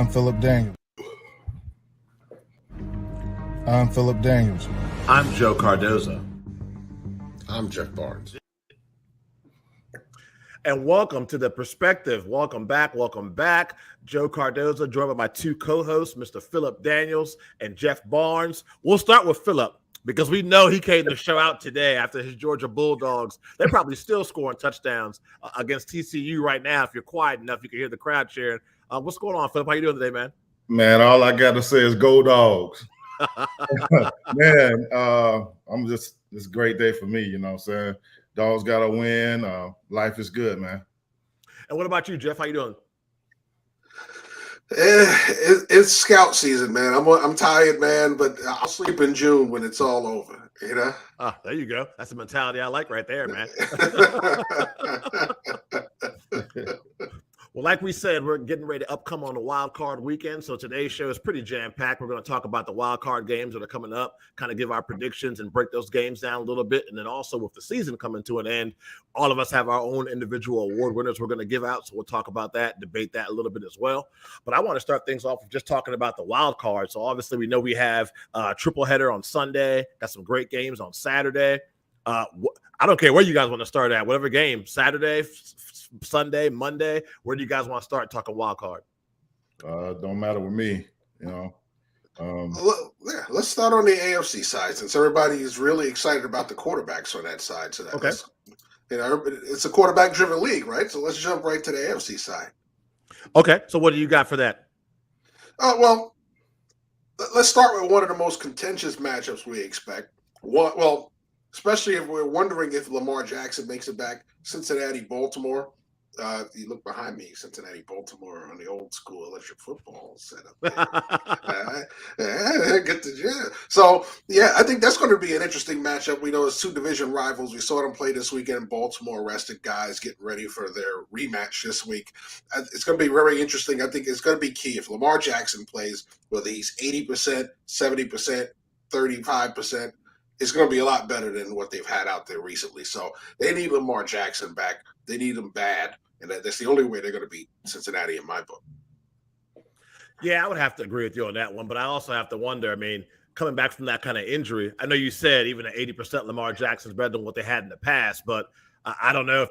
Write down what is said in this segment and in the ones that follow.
I'm Philip Daniels. I'm Philip Daniels. I'm Joe Cardozo. I'm Jeff Barnes. And welcome to The Perspective. Welcome back. Joe Cardozo, joined by my two co-hosts, Mr. Philip Daniels and Jeff Barnes. We'll start with Philip because we know he came to show out today after his Georgia Bulldogs. They're probably still scoring touchdowns against TCU right now. If you're quiet enough, you can hear the crowd cheering. What's going on, Philip? How you doing today, man? Man, all I got to say is go Dogs. Man, it's a great day for me, you know what I'm saying? Dogs got to win. Life is good, man. And what about you, Jeff? How you doing? It's scout season, man. I'm tired, man, but I'll sleep in June when it's all over, you know? Ah, there you go. That's the mentality I like right there, man. Well, like we said, we're getting ready to upcome on the wild card weekend. So today's show is pretty jam-packed. We're going to talk about the wild card games that are coming up, kind of give our predictions and break those games down a little bit. And then also with the season coming to an end, all of us have our own individual award winners we're going to give out. So we'll talk about that, debate that a little bit as well. But I want to start things off with just talking about the wild card. So obviously we know we have a triple header on Sunday, got some great games on Saturday. I don't care where you guys want to start at, whatever game, Saturday, Sunday, Monday. Where do you guys want to start talking wild card? Don't matter with me, you know. Let's start on the AFC side since everybody is really excited about the quarterbacks on that side. So that okay. It's a quarterback-driven league, right? So let's jump right to the AFC side. Okay. So what do you got for that? Well, let's start with one of the most contentious matchups we expect. Especially if we're wondering if Lamar Jackson makes it back, Cincinnati, Baltimore. You look behind me, Cincinnati, Baltimore on the old school electric football setup. Get the jam. So, yeah, I think that's going to be an interesting matchup. We know it's two division rivals. We saw them play this weekend. Baltimore rested guys getting ready for their rematch this week. It's going to be very interesting. I think it's going to be key. If Lamar Jackson plays, whether he's 80%, 70%, 35%, it's going to be a lot better than what they've had out there recently. So they need Lamar Jackson back. They need him bad. And that's the only way they're going to beat Cincinnati in my book. Yeah, I would have to agree with you on that one. But I also have to wonder, I mean, coming back from that kind of injury, I know you said even at 80% Lamar Jackson's better than what they had in the past. But I don't know if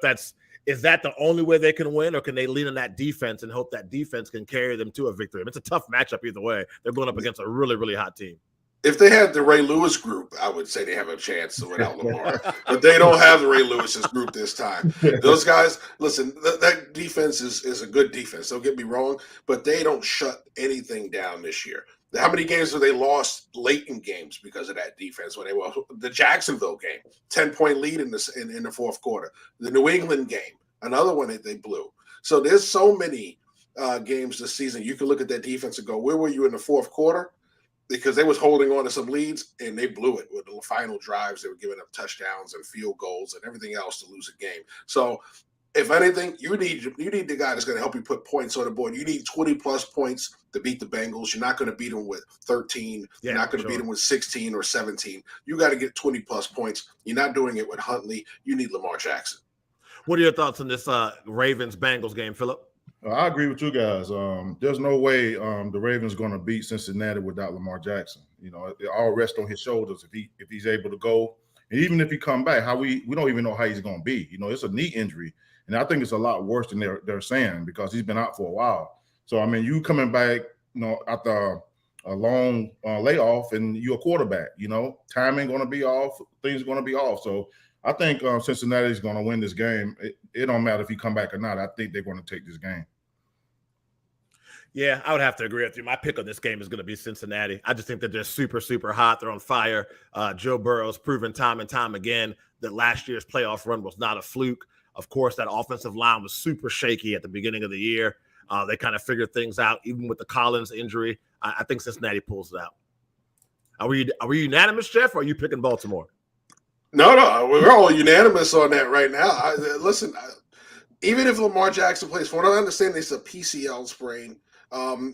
is that the only way they can win, or can they lean on that defense and hope that defense can carry them to a victory? I mean, it's a tough matchup either way. They're going up against a really, really hot team. If they had the Ray Lewis group, I would say they have a chance without Lamar. But they don't have the Ray Lewis's group this time. Those guys, listen, that defense is a good defense. Don't get me wrong, but they don't shut anything down this year. How many games have they lost late in games because of that defense? When the Jacksonville game, 10-point lead in the fourth quarter. The New England game, another one that they blew. So there's so many games this season. You can look at that defense and go, where were you in the fourth quarter? Because they was holding on to some leads and they blew it with the final drives. They were giving up touchdowns and field goals and everything else to lose a game. So if anything, you need the guy that's going to help you put points on the board. You need 20-plus points to beat the Bengals. You're not going to beat them with 13. You're not going to beat them with 16 or 17. You got to get 20-plus points. You're not doing it with Huntley. You need Lamar Jackson. What are your thoughts on this Ravens-Bengals game, Philip? I agree with you guys. There's no way the Ravens going to beat Cincinnati without Lamar Jackson. You know, it all rests on his shoulders if he's able to go. And even if he come back, we don't even know how he's going to be. You know, it's a knee injury. And I think it's a lot worse than they're saying because he's been out for a while. So, I mean, you coming back, you know, after a long layoff and you're a quarterback, you know, timing going to be off, things are going to be off. So I think Cincinnati is going to win this game. It don't matter if he come back or not. I think they're going to take this game. Yeah, I would have to agree with you. My pick on this game is going to be Cincinnati. I just think that they're super, super hot. They're on fire. Joe Burrow's proven time and time again that last year's playoff run was not a fluke. Of course, that offensive line was super shaky at the beginning of the year. They kind of figured things out, even with the Collins injury. I think Cincinnati pulls it out. Are we unanimous, Jeff, or are you picking Baltimore? No, we're all unanimous on that right now. Listen, even if Lamar Jackson plays, from what I understand, it's a PCL sprain.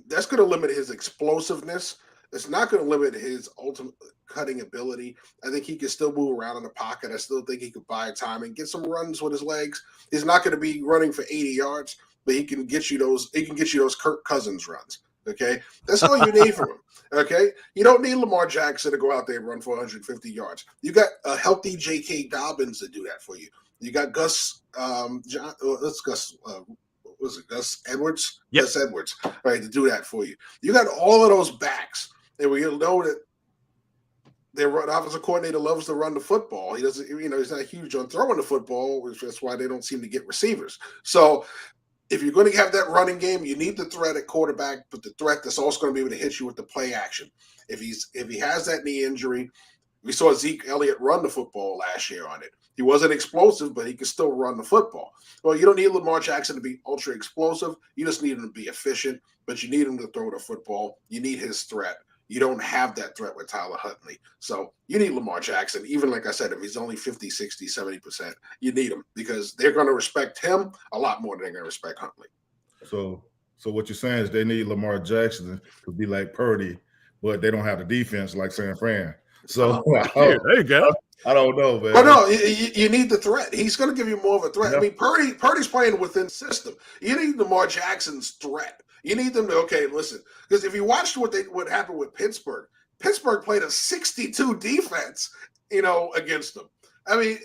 That's going to limit his explosiveness. It's not going to limit his ultimate cutting ability. I think he can still move around in the pocket. I still think he could buy time and get some runs with his legs. He's not going to be running for 80 yards, but he can get you those. He can get you those Kirk Cousins runs. Okay, that's all you need from him. Okay, you don't need Lamar Jackson to go out there and run for 150 yards. You got a healthy J.K. Dobbins to do that for you. You got Gus, Gus Edwards? Yep. Gus Edwards, right, to do that for you. You got all of those backs, and we know that their offensive coordinator loves to run the football. He doesn't, he's not huge on throwing the football, which that's why they don't seem to get receivers. So if you're going to have that running game, you need the threat at quarterback, but the threat that's also going to be able to hit you with the play action. If he has that knee injury, we saw Zeke Elliott run the football last year on it. He wasn't explosive, but he could still run the football. Well, you don't need Lamar Jackson to be ultra explosive. You just need him to be efficient, but you need him to throw the football. You need his threat. You don't have that threat with Tyler Huntley. So you need Lamar Jackson. Even like I said, if he's only 50, 60, 70%, you need him because they're going to respect him a lot more than they're going to respect Huntley. So what you're saying is they need Lamar Jackson to be like Purdy, but they don't have the defense like San Fran. So there you go. I don't know, man. But no, you need the threat. He's going to give you more of a threat. Yep. I mean, Purdy's playing within the system. You need Lamar Jackson's threat. You need them to, okay, listen, because if you watched what happened with Pittsburgh played a 62 defense, against them. I mean,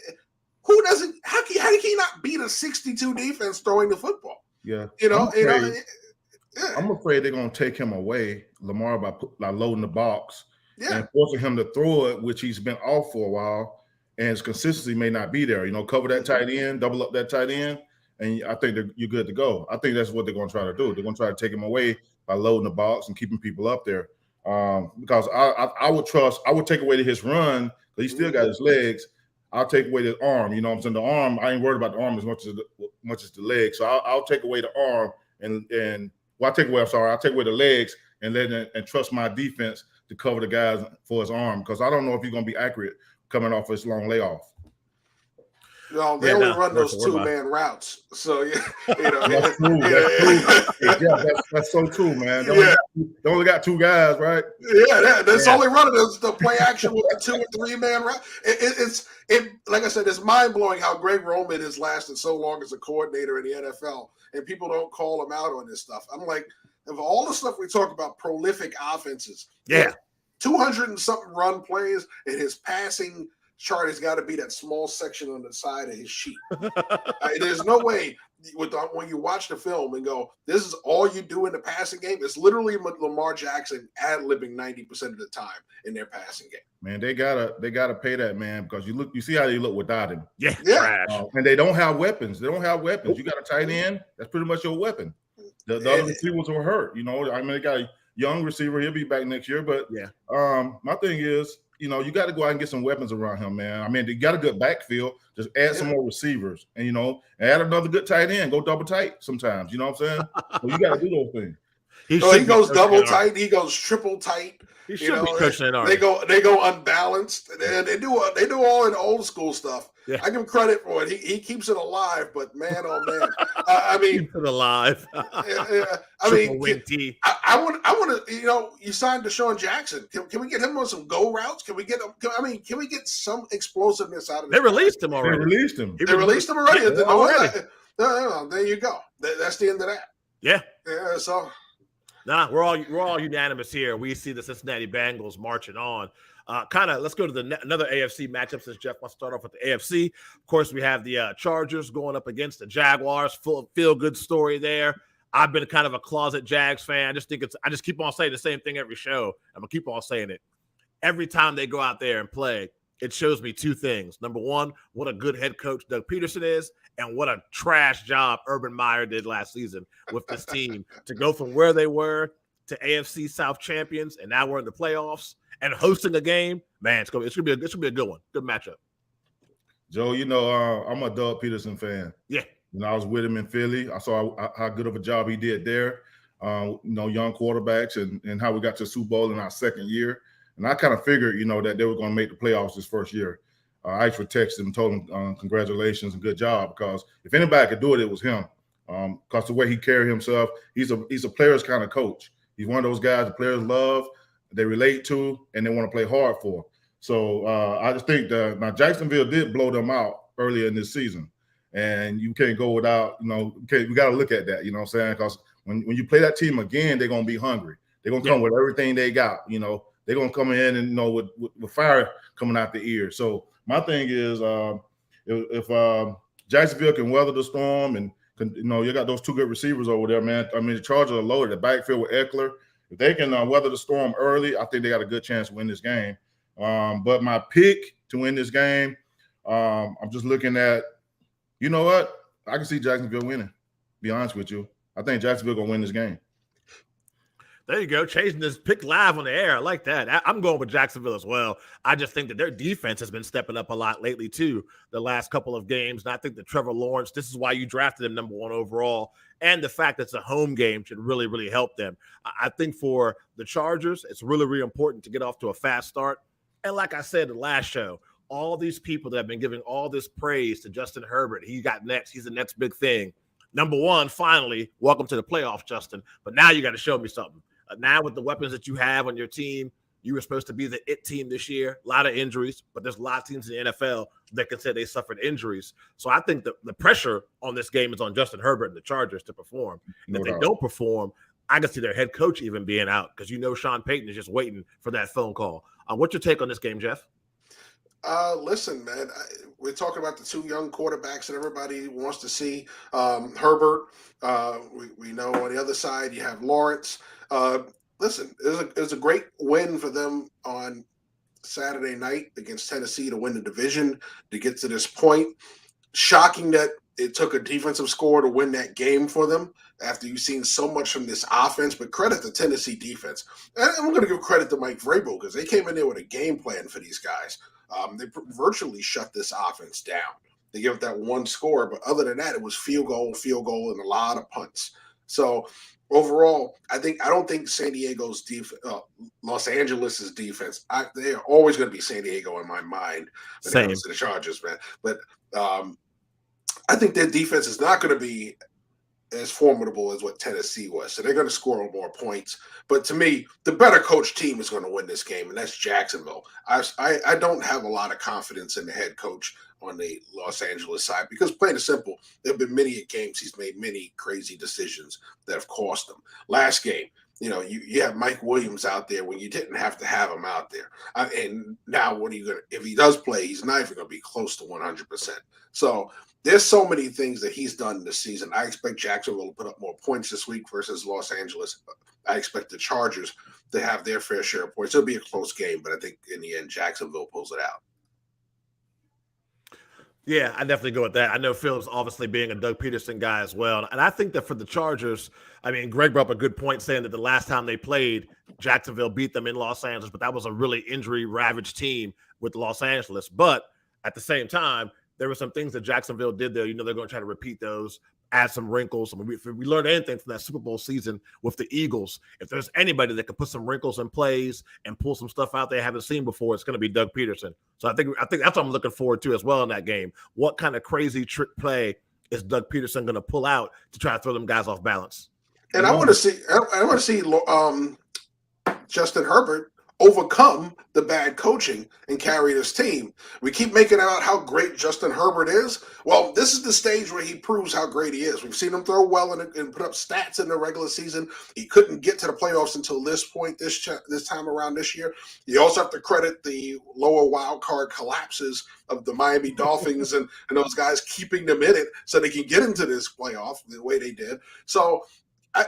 how can he not beat a 62 defense throwing the football? Yeah. I'm afraid they're going to take him away, Lamar, by loading the box and forcing him to throw it, which he's been off for a while, and his consistency may not be there. Cover that tight end, double up that tight end, and I think you're good to go. I think that's what they're going to try to do. They're going to try to take him away by loading the box and keeping people up there. Because I would take away his run, because he still got his legs. I'll take away his arm. You know what I'm saying? The arm, I ain't worried about the arm as much as the leg. So I'll take away the arm I'll take away the legs and trust my defense to cover the guys for his arm, because I don't know if he's going to be accurate coming off his long layoff. No, they only run those 2-man routes. So That's true. That's so true, man. They only got 2 guys, right? Yeah, that's only running the play action with the 2 and 3-man route. It's like I said, it's mind blowing how Greg Roman has lasted so long as a coordinator in the NFL, and people don't call him out on this stuff. I'm like, of all the stuff we talk about, prolific offenses, 200 and something run plays, and his passing chart has got to be that small section on the side of his sheet. There's no way when you watch the film and go, this is all you do in the passing game. It's literally Lamar Jackson ad-libbing 90% of the time in their passing game. Man, they gotta pay that man, because you see how they look without him. Yeah. And they don't have weapons. You got a tight end. That's pretty much your weapon. The other receivers were hurt. They got a young receiver. He'll be back next year. But my thing is, you got to go out and get some weapons around him, man. I mean, they got a good backfield. Just add some more receivers, and add another good tight end. Go double tight sometimes. You know what I'm saying? So you got to do those things. He goes double tight. He goes triple tight. He should be coaching an arm. They go unbalanced, and they do all in old school stuff. Yeah. I give him credit for it. He keeps it alive, but man, oh man, I mean, keeps it alive. I mean, I want to. You signed Deshaun Jackson. Can we get him on some go routes? Can we get him? Can we get some explosiveness out of? They released him already. They released him. They released him already. Yeah, already. No, there you go. That's the end of that. Yeah. Yeah. So. Nah, we're all unanimous here. We see the Cincinnati Bengals marching on. Let's go to another AFC matchup, since Jeff wants to start off with the AFC. Of course, we have the Chargers going up against the Jaguars. Full feel-good story there. I've been kind of a closet Jags fan. I just keep on saying the same thing every show. I'm going to keep on saying it. Every time they go out there and play, it shows me 2 things. Number one, what a good head coach Doug Peterson is, and what a trash job Urban Meyer did last season with this team to go from where they were to AFC South champions, and now we're in the playoffs and hosting a game. Man, it's gonna be a good one, good matchup. Joe, I'm a Doug Peterson fan. Yeah, I was with him in Philly. I saw how good of a job he did there. Young quarterbacks and how we got to the Super Bowl in our second year. And I kind of figured, that they were going to make the playoffs this first year. I actually texted him and told him congratulations and good job, because if anybody could do it, it was him. Because the way he carried himself, he's a player's kind of coach. He's one of those guys the players love, they relate to, and they want to play hard for. So I just think now Jacksonville did blow them out earlier in this season, and you can't go without, we got to look at that, you know what I'm saying? Because when you play that team again, they're gonna be hungry. They're gonna come with everything they got. You know, they're gonna come in and with fire coming out the ear. So my thing is, if Jacksonville can weather the storm and you got those two good receivers over there, man. I mean, the Chargers are loaded. The backfield with Eckler. If they can weather the storm early, I think they got a good chance to win this game. But my pick to win this game, I'm just looking at, you know what? I can see Jacksonville winning. Be honest with you. I think Jacksonville gonna win this game. There you go. Changing this pick live on the air. I like that. I'm going with Jacksonville as well. I just think that their defense has been stepping up a lot lately, too, the last couple of games. And I think that Trevor Lawrence, this is why you drafted him number 1 overall. And the fact that it's a home game should really, really help them. I think for the Chargers, it's really, really important to get off to a fast start. And like I said in the last show, all these people that have been giving all this praise to Justin Herbert, he got next. He's the next big thing. Number 1, finally, welcome to the playoffs, Justin. But now you got to show me something. Now with the weapons that you have on your team, you were supposed to be the it team this year. A lot of injuries, but there's a lot of teams in the NFL that can say they suffered injuries. So I think the pressure on this game is on Justin Herbert and the Chargers to perform. And if they don't perform, I can see their head coach even being out because Sean Payton is just waiting for that phone call. What's your take on this game, Jeff? Listen, man, we're talking about the 2 young quarterbacks that everybody wants to see. Herbert, we know on the other side you have Lawrence. Listen, it was a great win for them on Saturday night against Tennessee to win the division, to get to this point. Shocking that it took a defensive score to win that game for them after you've seen so much from this offense, but credit the Tennessee defense. And I'm going to give credit to Mike Vrabel because they came in there with a game plan for these guys. They virtually shut this offense down. They gave up that 1 score, but other than that, it was field goal, and a lot of punts. So overall, I don't think San Diego's defense, Los Angeles' defense, they are always going to be San Diego in my mind when it comes to the Chargers, man. But I think their defense is not going to be as formidable as what Tennessee was. So they're going to score more points. But to me, the better coach team is going to win this game, and that's Jacksonville. I don't have a lot of confidence in the head coach on the Los Angeles side because, plain and simple, there have been many games he's made many crazy decisions that have cost him. Last game, you have Mike Williams out there when you didn't have to have him out there. And now what are you going to – if he does play, he's not even going to be close to 100%. So there's so many things that he's done this season. I expect Jacksonville to put up more points this week versus Los Angeles. I expect the Chargers to have their fair share of points. It'll be a close game, but I think in the end, Jacksonville pulls it out. Yeah, I definitely go with that. I know Phillips obviously being a Doug Peterson guy as well. And I think that for the Chargers, I mean, Greg brought up a good point saying that the last time they played, Jacksonville beat them in Los Angeles, but that was a really injury-ravaged team with Los Angeles. But at the same time, there were some things that Jacksonville did there. They're going to try to repeat those, add some wrinkles. I mean, if we learned anything from that Super Bowl season with the Eagles, if there's anybody that can put some wrinkles in plays and pull some stuff out they haven't seen before, it's going to be Doug Peterson. So I think that's what I'm looking forward to as well in that game. What kind of crazy trick play is Doug Peterson going to pull out to try to throw them guys off balance? And I want to see Justin Herbert overcome the bad coaching and carry this team. We keep making out how great Justin Herbert is. Well, this is the stage where he proves how great he is. We've seen him throw well and put up stats in the regular season. He couldn't get to the playoffs until this point, this time around this year. You also have to credit the lower wild card collapses of the Miami Dolphins and those guys keeping them in it so they can get into this playoff the way they did. So,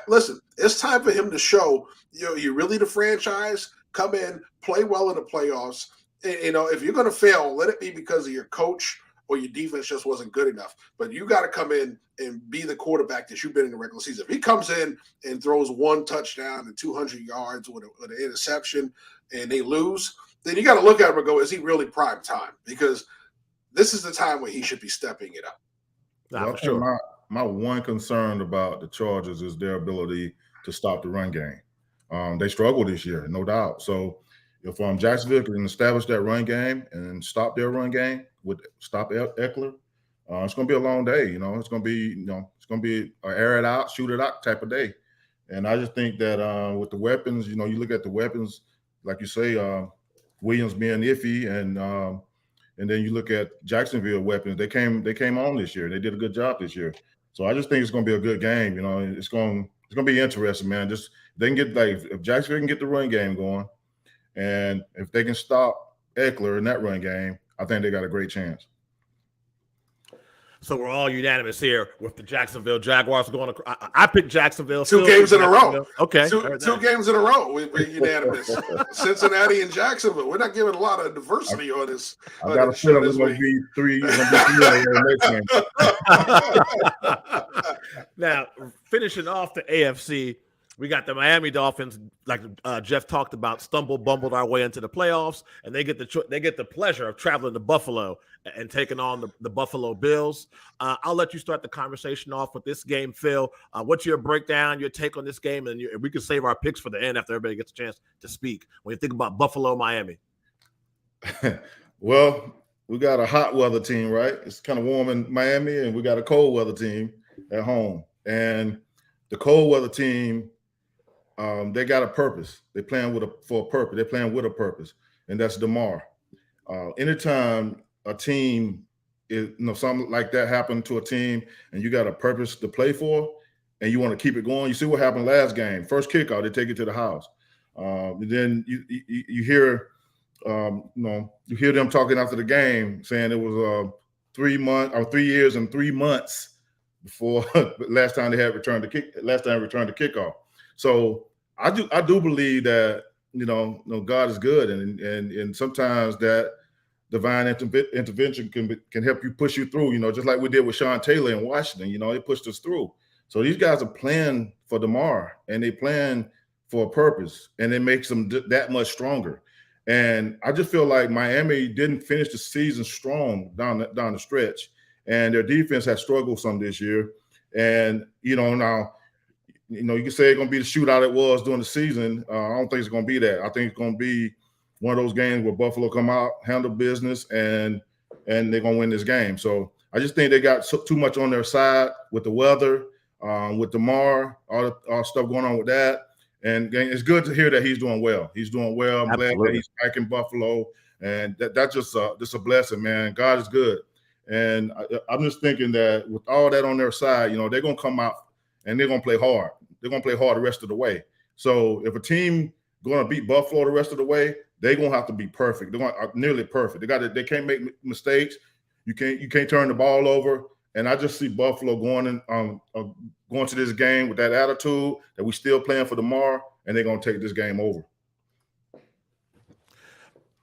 listen, it's time for him to show, you're really the franchise. Come in, play well in the playoffs. If you're going to fail, let it be because of your coach or your defense just wasn't good enough. But you got to come in and be the quarterback that you've been in the regular season. If he comes in and throws 1 touchdown and 200 yards with an interception and they lose, then you got to look at him and go, is he really prime time? Because this is the time where he should be stepping it up. Well, sure. My one concern about the Chargers is their ability to stop the run game. They struggled this year, no doubt. So if Jacksonville can establish that run game and stop their run game stop Eckler, it's going to be a long day. It's going to be, it's going to be an air it out, shoot it out type of day. And I just think that with the weapons, you look at the weapons, like you say, Williams being iffy, and then you look at Jacksonville weapons. They came on this year. They did a good job this year. So I just think it's going to be a good game. It's going it's gonna be interesting, man. Just they can get if Jacksonville can get the run game going, and if they can stop Eckler in that run game, I think they got a great chance. So we're all unanimous here with the Jacksonville Jaguars going. I picked Jacksonville. Two games in a row. Okay, two games in a row. We're unanimous. Cincinnati and Jacksonville. We're not giving a lot of diversity on this. I got a feeling it's going to be three. Now, finishing off the AFC, we got the Miami Dolphins, like Jeff talked about, bumbled our way into the playoffs, and they get the pleasure of traveling to Buffalo and taking on the Buffalo Bills. I'll let you start the conversation off with this game, Phil. What's your breakdown, your take on this game, and we can save our picks for the end after everybody gets a chance to speak. When you think about Buffalo, Miami. Well, we got a hot weather team, right? It's kind of warm in Miami, and we got a cold weather team at home. And the cold weather team, they got a purpose. They're playing for a purpose. They're playing with a purpose, and that's DeMar. Anytime a team is, something like that happened to a team, and you got a purpose to play for, and you want to keep it going. You see what happened last game. First kickoff, they take it to the house. Then you hear, you hear them talking after the game, saying it was 3 years and 3 months before last time they returned the kickoff. So I do believe that God is good, and sometimes that divine intervention can help you push you through. Just like we did with Sean Taylor in Washington. It pushed us through. So these guys are playing for DeMar, and they plan for a purpose, and it makes them that much stronger. And I just feel like Miami didn't finish the season strong down the stretch, and their defense has struggled some this year. And now. You can say it's going to be the shootout it was during the season. I don't think it's going to be that. I think it's going to be one of those games where Buffalo come out, handle business, and they're going to win this game. So I just think they got too much on their side with the weather, with DeMar, all stuff going on with that. And it's good to hear that he's doing well. He's doing well. I'm glad that he's back in Buffalo. And that's just a blessing, man. God is good. And I'm just thinking that with all that on their side, they're going to come out and they're going to play hard. They're going to play hard the rest of the way. So if a team going to beat Buffalo the rest of the way, they're going to have to be perfect. They're going to nearly perfect. They can't make mistakes. You can't turn the ball over. And I just see Buffalo going to this game with that attitude that we still playing for DeMar, and they're going to take this game over.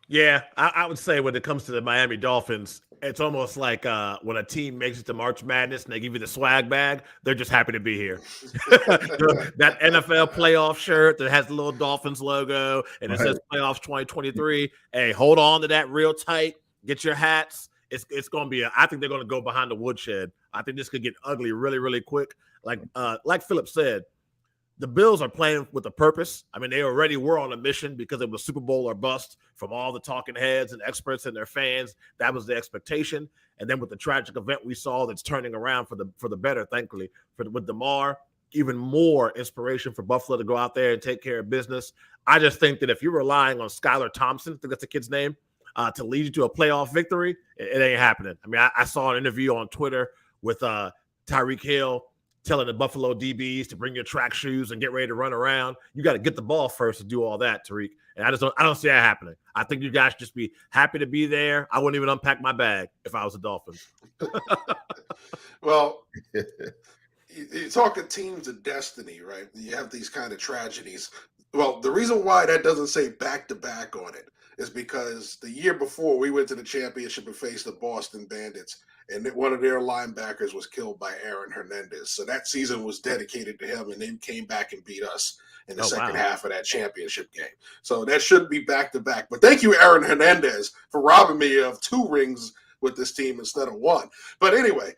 Yeah, I would say when it comes to the Miami Dolphins, it's almost like when a team makes it to March Madness and they give you the swag bag, they're just happy to be here. That NFL playoff shirt that has the little Dolphins logo and it says Playoffs 2023. Hey, hold on to that real tight. Get your hats. It's going to be I think they're going to go behind the woodshed. I think this could get ugly really, really quick. Like Philip said, the Bills are playing with a purpose. I mean, they already were on a mission because it was Super Bowl or bust from all the talking heads and experts and their fans. That was the expectation. And then with the tragic event we saw that's turning around for the better, thankfully, with DeMar, even more inspiration for Buffalo to go out there and take care of business. I just think that if you're relying on Skylar Thompson, I think that's the kid's name, to lead you to a playoff victory, it ain't happening. I mean, I saw an interview on Twitter with Tyreek Hill telling the Buffalo DBs to bring your track shoes and get ready to run around. You got to get the ball first to do all that, Tariq. And I don't see that happening. I think you guys should just be happy to be there. I wouldn't even unpack my bag if I was the Dolphins. Well, you're talking teams of destiny, right? You have these kind of tragedies. Well, the reason why that doesn't say back-to-back on it is because the year before we went to the championship and faced the Boston Bandits, and one of their linebackers was killed by Aaron Hernandez. So that season was dedicated to him, and then came back and beat us in the second half of that championship game. So that shouldn't be back-to-back. But thank you, Aaron Hernandez, for robbing me of 2 rings with this team instead of 1. But anyway,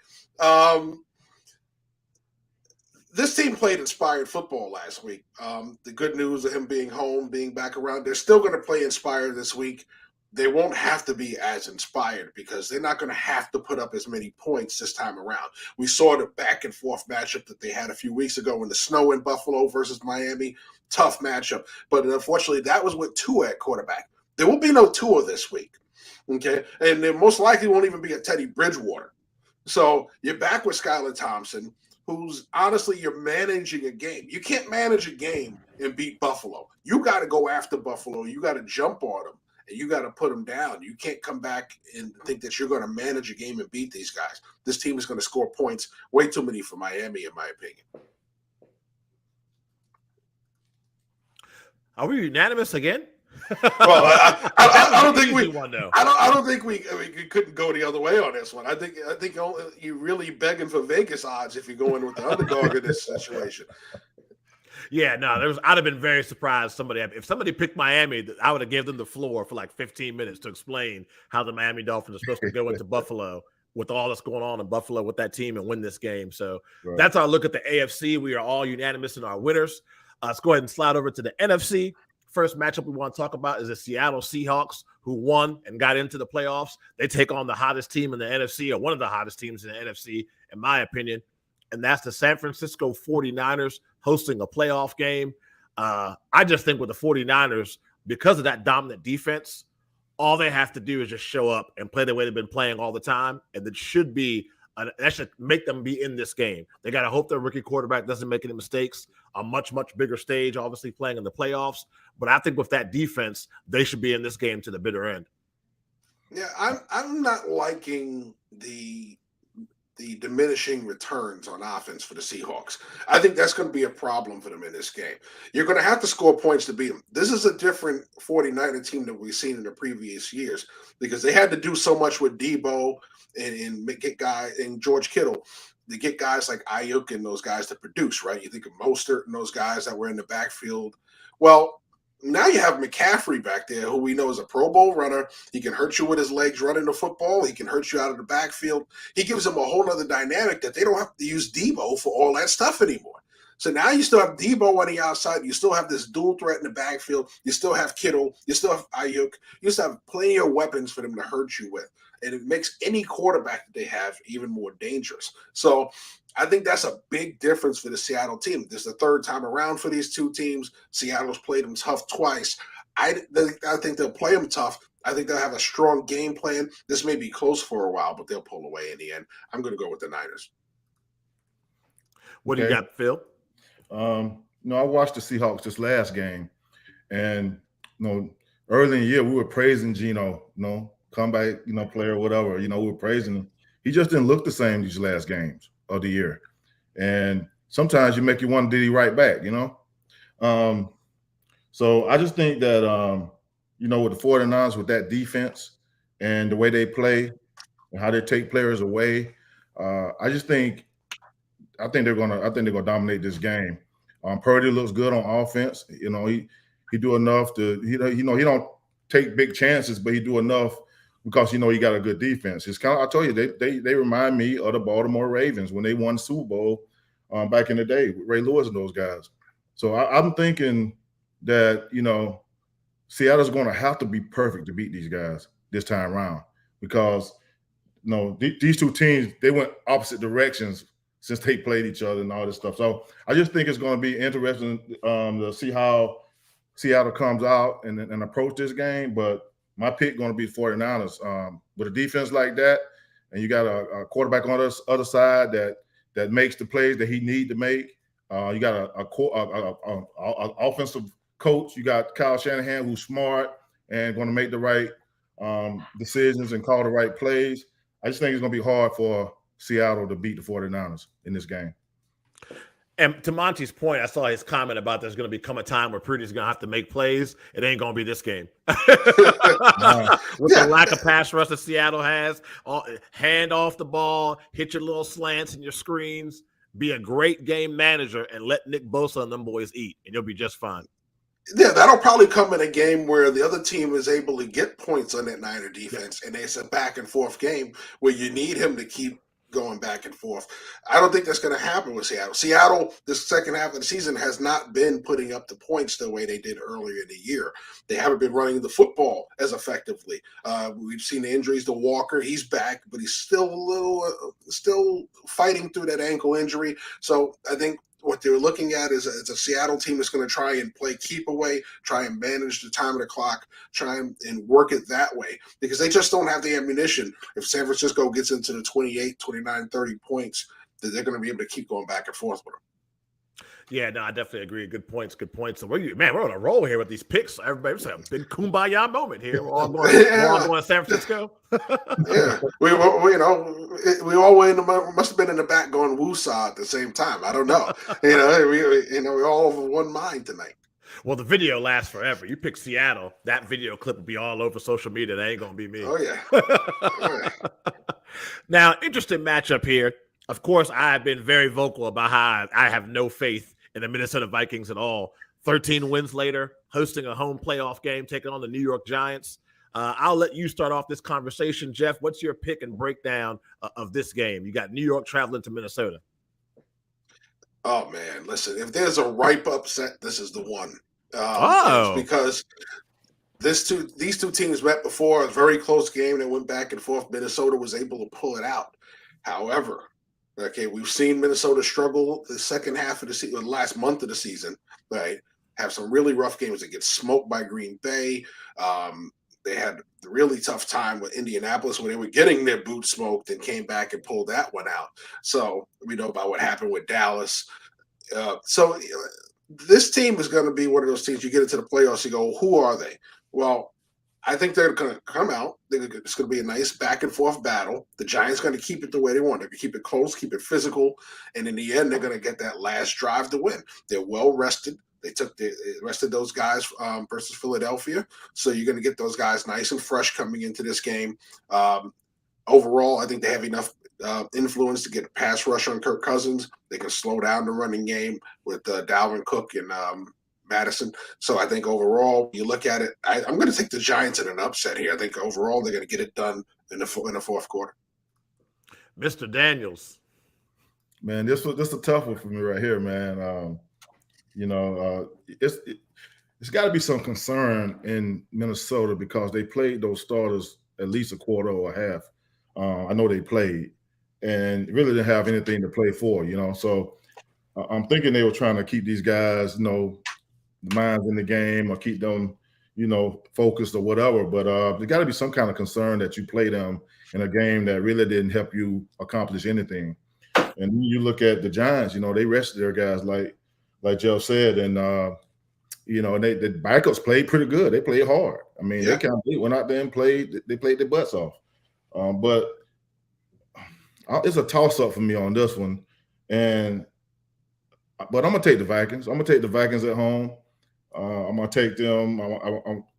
this team played inspired football last week. The good news of him being home, being back around, they're still going to play inspired this week. They won't have to be as inspired because they're not going to have to put up as many points this time around. We saw the back and forth matchup that they had a few weeks ago in the snow in Buffalo versus Miami. Tough matchup. But unfortunately, that was with Tua at quarterback. There will be no Tua this week. Okay. And there most likely won't even be a Teddy Bridgewater. So you're back with Skylar Thompson. who's honestly, you're managing a game. You can't manage a game and beat Buffalo. You got to go after Buffalo. You got to jump on them and you got to put them down. You can't come back and think that you're going to manage a game and beat these guys. This team is going to score points, way too many for Miami, in my opinion. Are we unanimous again? Well, I don't think we. One, though. I don't think we couldn't go the other way on this one. I think you're really begging for Vegas odds if you're going with the underdog in this situation. Yeah, no, I'd have been very surprised. If somebody picked Miami, I would have given them the floor for like 15 minutes to explain how the Miami Dolphins are supposed to go into Buffalo with all that's going on in Buffalo with that team and win this game. So That's our look at the AFC. We are all unanimous in our winners. Let's go ahead and slide over to the NFC. First matchup we want to talk about is the Seattle Seahawks, who won and got into the playoffs. They take on the hottest team in the NFC, or one of the hottest teams in the NFC, in my opinion, and that's the San Francisco 49ers hosting a playoff game. I just think with the 49ers, because of that dominant defense, all they have to do is just show up and play the way they've been playing all the time, and that should make them be in this game. They got to hope their rookie quarterback doesn't make any mistakes. A much, much bigger stage, obviously playing in the playoffs. But I think with that defense, they should be in this game to the bitter end. Yeah, I'm not liking the diminishing returns on offense for the Seahawks. I think that's going to be a problem for them in this game. You're going to have to score points to beat them. This is a different 49er team that we've seen in the previous years because they had to do so much with Debo and George Kittle to get guys like Ayuk and those guys to produce, right? You think of Mostert and those guys that were in the backfield. Well, now you have McCaffrey back there, who we know is a Pro Bowl runner. He can hurt you with his legs running the football. He can hurt you out of the backfield. He gives them a whole other dynamic that they don't have to use Debo for all that stuff anymore. So now you still have Debo on the outside. You still have this dual threat in the backfield. You still have Kittle. You still have Ayuk. You still have plenty of weapons for them to hurt you with. And it makes any quarterback that they have even more dangerous. So I think that's a big difference for the Seattle team. This is the third time around for these two teams. Seattle's played them tough twice. I think they'll play them tough. I think they'll have a strong game plan. This may be close for a while, but they'll pull away in the end. I'm going to go with the Niners. What do you got, Phil? I watched the Seahawks this last game, and early in the year we were praising Geno, comeback, player, whatever. We were praising him. He just didn't look the same these last games of the year, and sometimes you make you want to do he right back. So I just think that with the 49ers, with that defense and the way they play and how they take players away, I think they're gonna dominate this game. Purdy looks good on offense. He do enough to he don't take big chances, but he do enough because he got a good defense. It's kind of, I told you, they remind me of the Baltimore Ravens when they won the Super Bowl back in the day with Ray Lewis and those guys. So I'm thinking that Seattle's going to have to be perfect to beat these guys this time around because these two teams, they went opposite directions since they played each other and all this stuff. So I just think it's going to be interesting to see how Seattle comes out and approach this game. But my pick going to be 49ers. With a defense like that, and you got a quarterback on the other side that makes the plays that he need to make. You got a offensive coach. You got Kyle Shanahan, who's smart and going to make the right decisions and call the right plays. I just think it's going to be hard for Seattle to beat the 49ers in this game. And to Monty's point, I saw his comment about there's going to become a time where Purdy's going to have to make plays. It ain't going to be this game. With the lack of pass rush that Seattle has, hand off the ball, hit your little slants and your screens, be a great game manager, and let Nick Bosa and them boys eat, and you'll be just fine. Yeah, that'll probably come in a game where the other team is able to get points on that Niner defense, and it's a back-and-forth game where you need him to keep going back and forth. I don't think that's going to happen with Seattle. Seattle, this second half of the season, has not been putting up the points the way they did earlier in the year. They haven't been running the football as effectively. We've seen the injuries to Walker. He's back, but he's still still fighting through that ankle injury. So I think what they're looking at is a Seattle team that's going to try and play keep away, try and manage the time of the clock, try and work it that way because they just don't have the ammunition. If San Francisco gets into the 28, 29, 30 points, that they're going to be able to keep going back and forth with them. Yeah, no, I definitely agree. Good points. Good points. So we're on a roll here with these picks. Everybody's a big kumbaya moment here. We're all going to San Francisco. Yeah, we all must have been in the back going woosah at the same time. I don't know. We're all of one mind tonight. Well, the video lasts forever. You pick Seattle, that video clip will be all over social media. That ain't gonna be me. Oh yeah. Now, interesting matchup here. Of course, I've been very vocal about how I have no faith in the Minnesota Vikings at all. 13 wins later, hosting a home playoff game, taking on the New York Giants. I'll let you start off this conversation, Jeff. What's your pick and breakdown of this game? You got New York traveling to Minnesota. Oh man, listen! If there's a ripe upset, this is the one. Because these two teams met before, a very close game that went back and forth. Minnesota was able to pull it out. However, we've seen Minnesota struggle the second half of the season, the last month of the season, right? Have some really rough games. They get smoked by Green Bay. They had a really tough time with Indianapolis when they were getting their boots smoked and came back and pulled that one out. So we know about what happened with Dallas. This team is going to be one of those teams you get into the playoffs, you go, who are they? Well, I think they're going to come out. It's going to be a nice back and forth battle. The Giants are going to keep it the way they want. They're going to keep it close, keep it physical. And in the end, they're going to get that last drive to win. They're well rested. They rested those guys versus Philadelphia. So you're going to get those guys nice and fresh coming into this game. Overall, I think they have enough influence to get a pass rush on Kirk Cousins. They can slow down the running game with Dalvin Cook and Madison. So I think overall, you look at it, I'm going to take the Giants in an upset here. I think overall they're going to get it done in the fourth quarter. Mr. Daniels. Man, this a tough one for me right here, man. It's got to be some concern in Minnesota because they played those starters at least a quarter or a half. I know they played and really didn't have anything to play for, So I'm thinking they were trying to keep these guys, minds in the game or keep them, focused or whatever. But there got to be some kind of concern that you play them in a game that really didn't help you accomplish anything. And then you look at the Giants, they rested their guys like Jeff said, and the backups played pretty good. They played hard. I mean, They went out there and played. They played their butts off. But it's a toss-up for me on this one. But I'm going to take the Vikings. I'm going to take the Vikings at home. I'm going to take them.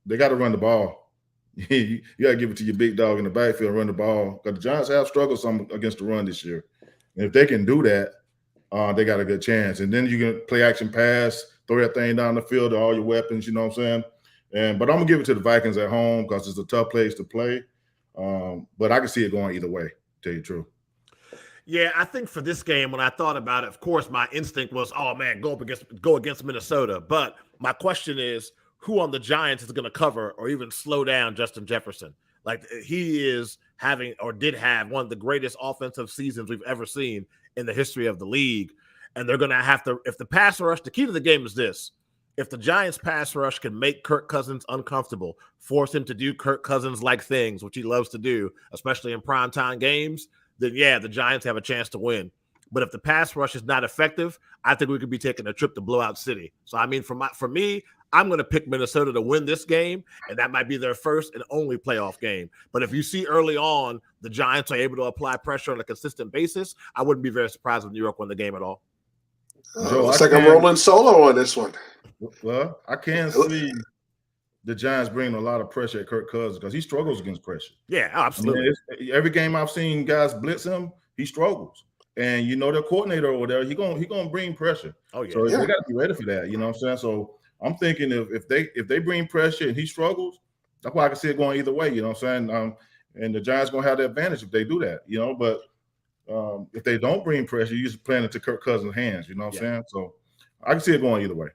They got to run the ball. You got to give it to your big dog in the backfield, run the ball. Because the Giants have struggled some against the run this year. And if they can do that, they got a good chance. And then you can play action pass, throw that thing down the field to all your weapons, you know what I'm saying? But I'm going to give it to the Vikings at home because it's a tough place to play. But I can see it going either way, to tell you the truth. Yeah, I think for this game, when I thought about it, of course, my instinct was, oh, man, go against Minnesota. But my question is, who on the Giants is going to cover or even slow down Justin Jefferson? Like, he is having or did have one of the greatest offensive seasons we've ever seen in the history of the league. And they're going to have to – if the pass rush – the key to the game is this. If the Giants pass rush can make Kirk Cousins uncomfortable, force him to do Kirk Cousins-like things, which he loves to do, especially in primetime games, then, yeah, the Giants have a chance to win. But if the pass rush is not effective, I think we could be taking a trip to Blowout City. So, I mean, for me, I'm going to pick Minnesota to win this game, and that might be their first and only playoff game. But if you see early on the Giants are able to apply pressure on a consistent basis, I wouldn't be very surprised if New York won the game at all. Looks like I'm rolling solo on this one. Well, I can see the Giants bringing a lot of pressure at Kirk Cousins because he struggles against pressure. Yeah, absolutely. I mean, every game I've seen guys blitz him, he struggles. And their coordinator over there, he gonna bring pressure. Oh yeah. So we got to be ready for that. You know what I'm saying? So I'm thinking if they bring pressure and he struggles, that's why I can see it going either way. You know what I'm saying? And the Giants gonna have the advantage if they do that. But if they don't bring pressure, you're just playing into Kirk Cousins' hands. You know what I'm saying? So I can see it going either way.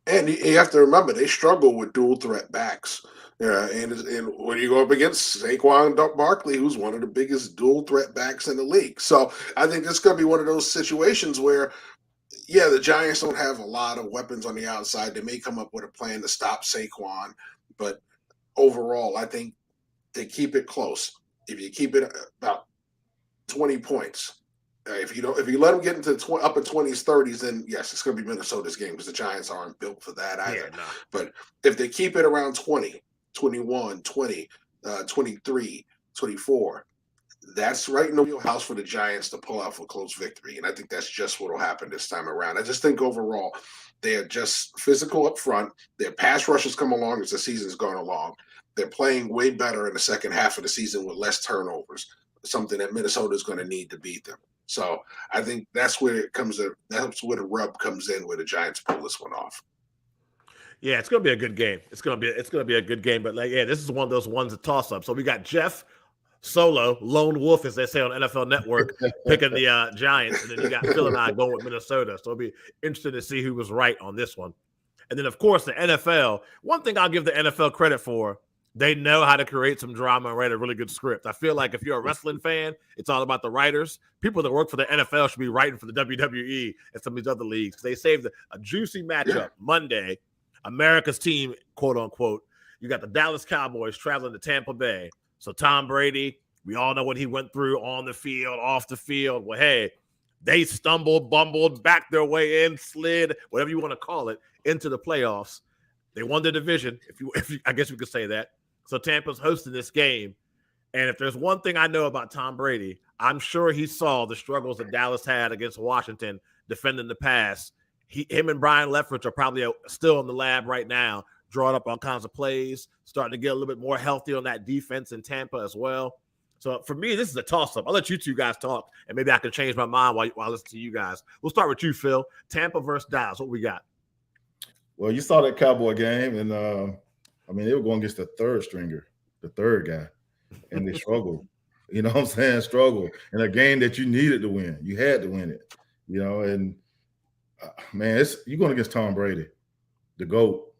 And you have to remember, they struggle with dual threat backs. And when you go up against Saquon Barkley, who's one of the biggest dual threat backs in the league. So I think it's going to be one of those situations where, yeah, the Giants don't have a lot of weapons on the outside. They may come up with a plan to stop Saquon. But overall, I think they keep it close. If you keep it about 20 points, If you let them get into upper 20s, 30s, then yes, it's going to be Minnesota's game because the Giants aren't built for that either. Yeah, no. But if they keep it around 20, 21, 20, 23, 24, that's right in the wheelhouse for the Giants to pull out for close victory. And I think that's just what will happen this time around. I just think overall they are just physical up front. Their pass rushes come along as the season's gone along. They're playing way better in the second half of the season with less turnovers, something that Minnesota is going to need to beat them. So I think that's where it comes in. That's where the rub comes in, where the Giants pull this one off. Yeah, it's gonna be a good game. It's gonna be a good game. But this is one of those ones that toss up. So we got Jeff solo, lone wolf, as they say on NFL Network, picking the Giants, and then you got Phil and I going with Minnesota. So it'll be interesting to see who was right on this one. And then of course the NFL. One thing I'll give the NFL credit for. They know how to create some drama and write a really good script. I feel like if you're a wrestling fan, it's all about the writers. People that work for the NFL should be writing for the WWE and some of these other leagues. They saved a juicy matchup Monday. America's team, quote unquote. You got the Dallas Cowboys traveling to Tampa Bay. So Tom Brady, we all know what he went through on the field, off the field. Well, hey, they stumbled, bumbled, backed their way in, slid, whatever you want to call it, into the playoffs. They won the division, if you I guess we could say that. So Tampa's hosting this game. And if there's one thing I know about Tom Brady, I'm sure he saw the struggles that Dallas had against Washington defending the pass. Him and Brian Leftwich are probably still in the lab right now, drawing up all kinds of plays, starting to get a little bit more healthy on that defense in Tampa as well. So for me, this is a toss-up. I'll let you two guys talk, and maybe I can change my mind while I listen to you guys. We'll start with you, Phil. Tampa versus Dallas. What we got? Well, you saw that Cowboy game, and they were going against the third stringer, the third guy, and they struggled. You know what I'm saying? Struggle in a game that you needed to win. You had to win it. And you're going against Tom Brady, the GOAT,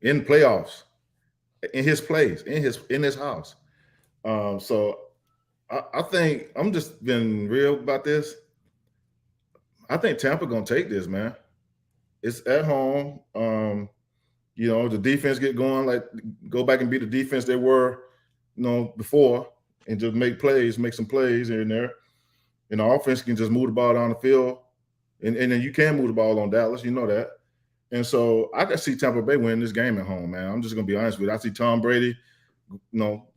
in playoffs, in his place, in his house. So I think I'm just being real about this. I think Tampa going to take this, man. It's at home. The defense get going, go back and be the defense they were, before, and just make some plays here and there. And the offense can just move the ball down the field. And then you can move the ball on Dallas, you know that. And so I can see Tampa Bay winning this game at home, man. I'm just going to be honest with you. I see Tom Brady,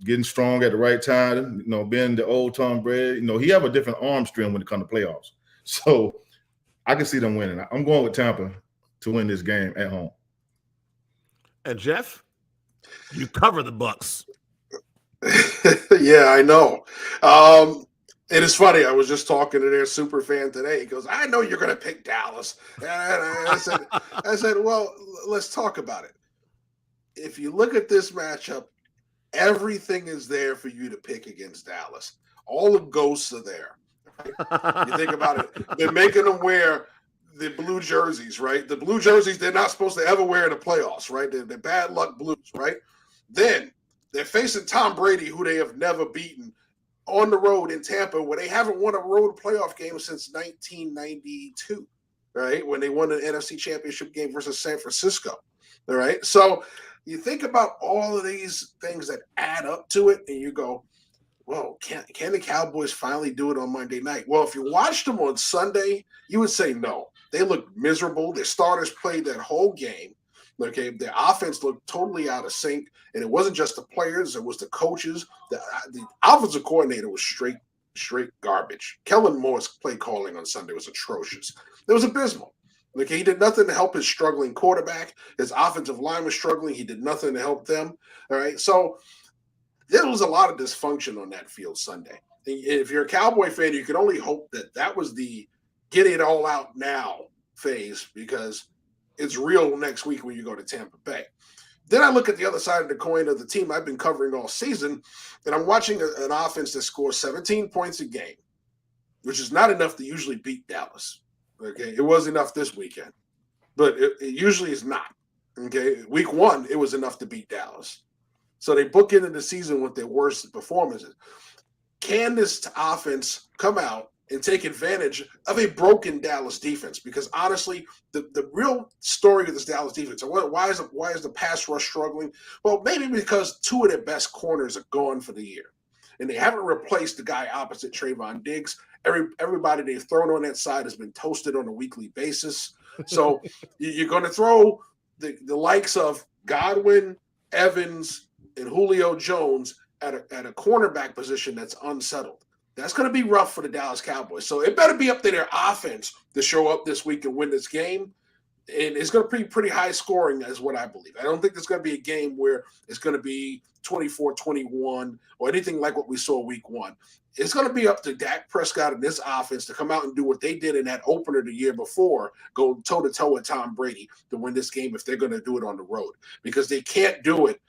getting strong at the right time, being the old Tom Brady. He have a different arm strength when it comes to playoffs. So I can see them winning. I'm going with Tampa to win this game at home. And Jeff, you cover the Bucs. Yeah, I know. It is funny. I was just talking to their super fan today. He goes, "I know you're going to pick Dallas." And I said, "Well, let's talk about it. If you look at this matchup, everything is there for you to pick against Dallas. All the ghosts are there. Right? You think about it. They're making them wear the blue jerseys, right? The blue jerseys they're not supposed to ever wear in the playoffs, right? They're bad luck blues, right? Then they're facing Tom Brady, who they have never beaten, on the road in Tampa, where they haven't won a road playoff game since 1992, right? When they won an NFC Championship game versus San Francisco, all right? So you think about all of these things that add up to it, and you go, well, can the Cowboys finally do it on Monday night? Well, if you watched them on Sunday, you would say no. They looked miserable. Their starters played that whole game. Okay, their offense looked totally out of sync, and it wasn't just the players; it was the coaches. The offensive coordinator was straight garbage. Kellen Moore's play calling on Sunday was atrocious. It was abysmal. Okay, he did nothing to help his struggling quarterback. His offensive line was struggling. He did nothing to help them. All right, so there was a lot of dysfunction on that field Sunday. If you're a Cowboy fan, you can only hope that was the get it all out now phase, because it's real next week when you go to Tampa Bay. Then I look at the other side of the coin of the team I've been covering all season, and I'm watching an offense that scores 17 points a game, which is not enough to usually beat Dallas. Okay, it was enough this weekend, but it usually is not. Okay, week one, it was enough to beat Dallas. So they book into the season with their worst performances. Can this offense come out and take advantage of a broken Dallas defense? Because honestly, the real story of this Dallas defense, why is the pass rush struggling? Well, maybe because two of their best corners are gone for the year. and they haven't replaced the guy opposite Trayvon Diggs. Everybody they've thrown on that side has been toasted on a weekly basis. So you're going to throw the likes of Godwin, Evans, and Julio Jones at a cornerback position that's unsettled. That's going to be rough for the Dallas Cowboys. So it better be up to their offense to show up this week and win this game. And it's going to be pretty high scoring, is what I believe. I don't think there's going to be a game where it's going to be 24-21 or anything like what we saw week 1. It's going to be up to Dak Prescott and this offense to come out and do what they did in that opener the year before, go toe-to-toe with Tom Brady to win this game if they're going to do it on the road. Because they can't do it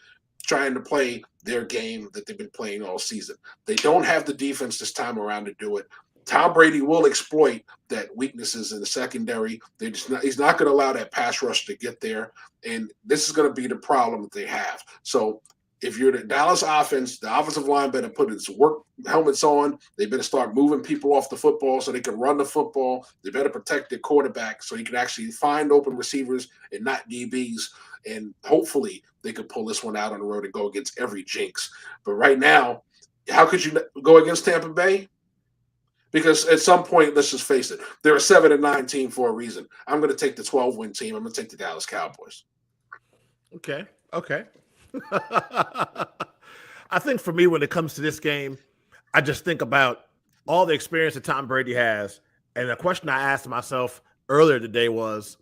trying to play their game that they've been playing all season. They don't have the defense this time around to do it. Tom Brady will exploit that weaknesses in the secondary. He's not going to allow that pass rush to get there, and this is going to be the problem that they have. So if you're the Dallas offense, the offensive line better put its work helmets on. They better start moving people off the football so they can run the football. They better protect their quarterback so he can actually find open receivers and not DBs. And hopefully they could pull this one out on the road and go against every jinx. But right now, how could you go against Tampa Bay? Because at some point, let's just face it, they're a 7-9 team for a reason. I'm going to take the 12-win team. I'm going to take the Dallas Cowboys. Okay. I think for me, when it comes to this game, I just think about all the experience that Tom Brady has. And the question I asked myself earlier today was,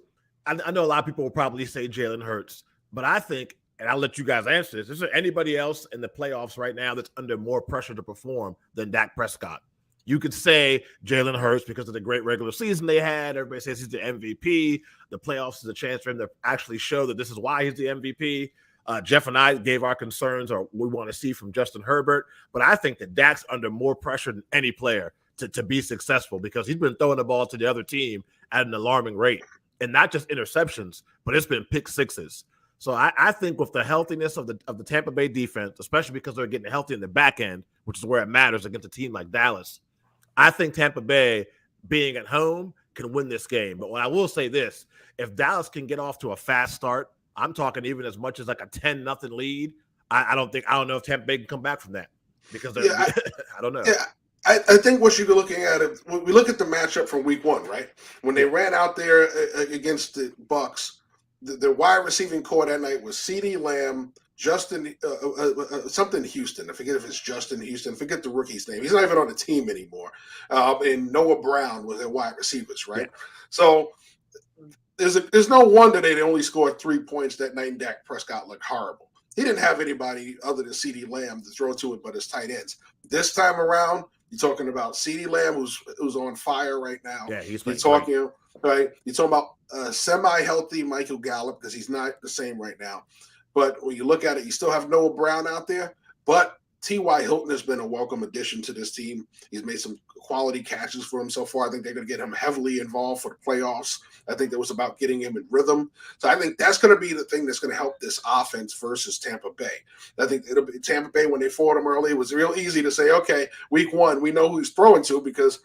I know a lot of people will probably say Jalen Hurts, but I think, and I'll let you guys answer this, is there anybody else in the playoffs right now that's under more pressure to perform than Dak Prescott? You could say Jalen Hurts because of the great regular season they had. Everybody says he's the MVP. The playoffs is a chance for him to actually show that this is why he's the MVP. Jeff and I gave our concerns or we want to see from Justin Herbert. But I think that Dak's under more pressure than any player to be successful because he's been throwing the ball to the other team at an alarming rate. And not just interceptions, but it's been pick sixes. So I think with the healthiness of the Tampa Bay defense, especially because they're getting healthy in the back end, which is where it matters against a team like Dallas, I think Tampa Bay, being at home, can win this game. But what I will say this, if Dallas can get off to a fast start, I'm talking even as much as like a 10-0 lead, I don't know if Tampa Bay can come back from that because I don't know. Yeah. I think what you're looking at, when we look at the matchup from week 1, right? When they ran out there against the Bucs, the wide receiving core that night was CeeDee Lamb, Justin, something Houston. I forget if it's Justin Houston. Forget the rookie's name. He's not even on the team anymore. And Noah Brown was their wide receivers, right? Yeah. So there's no wonder they only scored 3 points that night and Dak Prescott looked horrible. He didn't have anybody other than CeeDee Lamb to throw to it but his tight ends. This time around, you're talking about CeeDee Lamb, who's on fire right now. Yeah, he's talking right. You're talking about semi-healthy Michael Gallup because he's not the same right now. But when you look at it, you still have Noah Brown out there. But T.Y. Hilton has been a welcome addition to this team. He's made some quality catches for him so far. I think they're going to get him heavily involved for the playoffs. I think that was about getting him in rhythm. So I think that's going to be the thing that's going to help this offense versus Tampa Bay. I think it'll be Tampa Bay, when they fought him early, it was real easy to say, okay, week 1, we know who he's throwing to because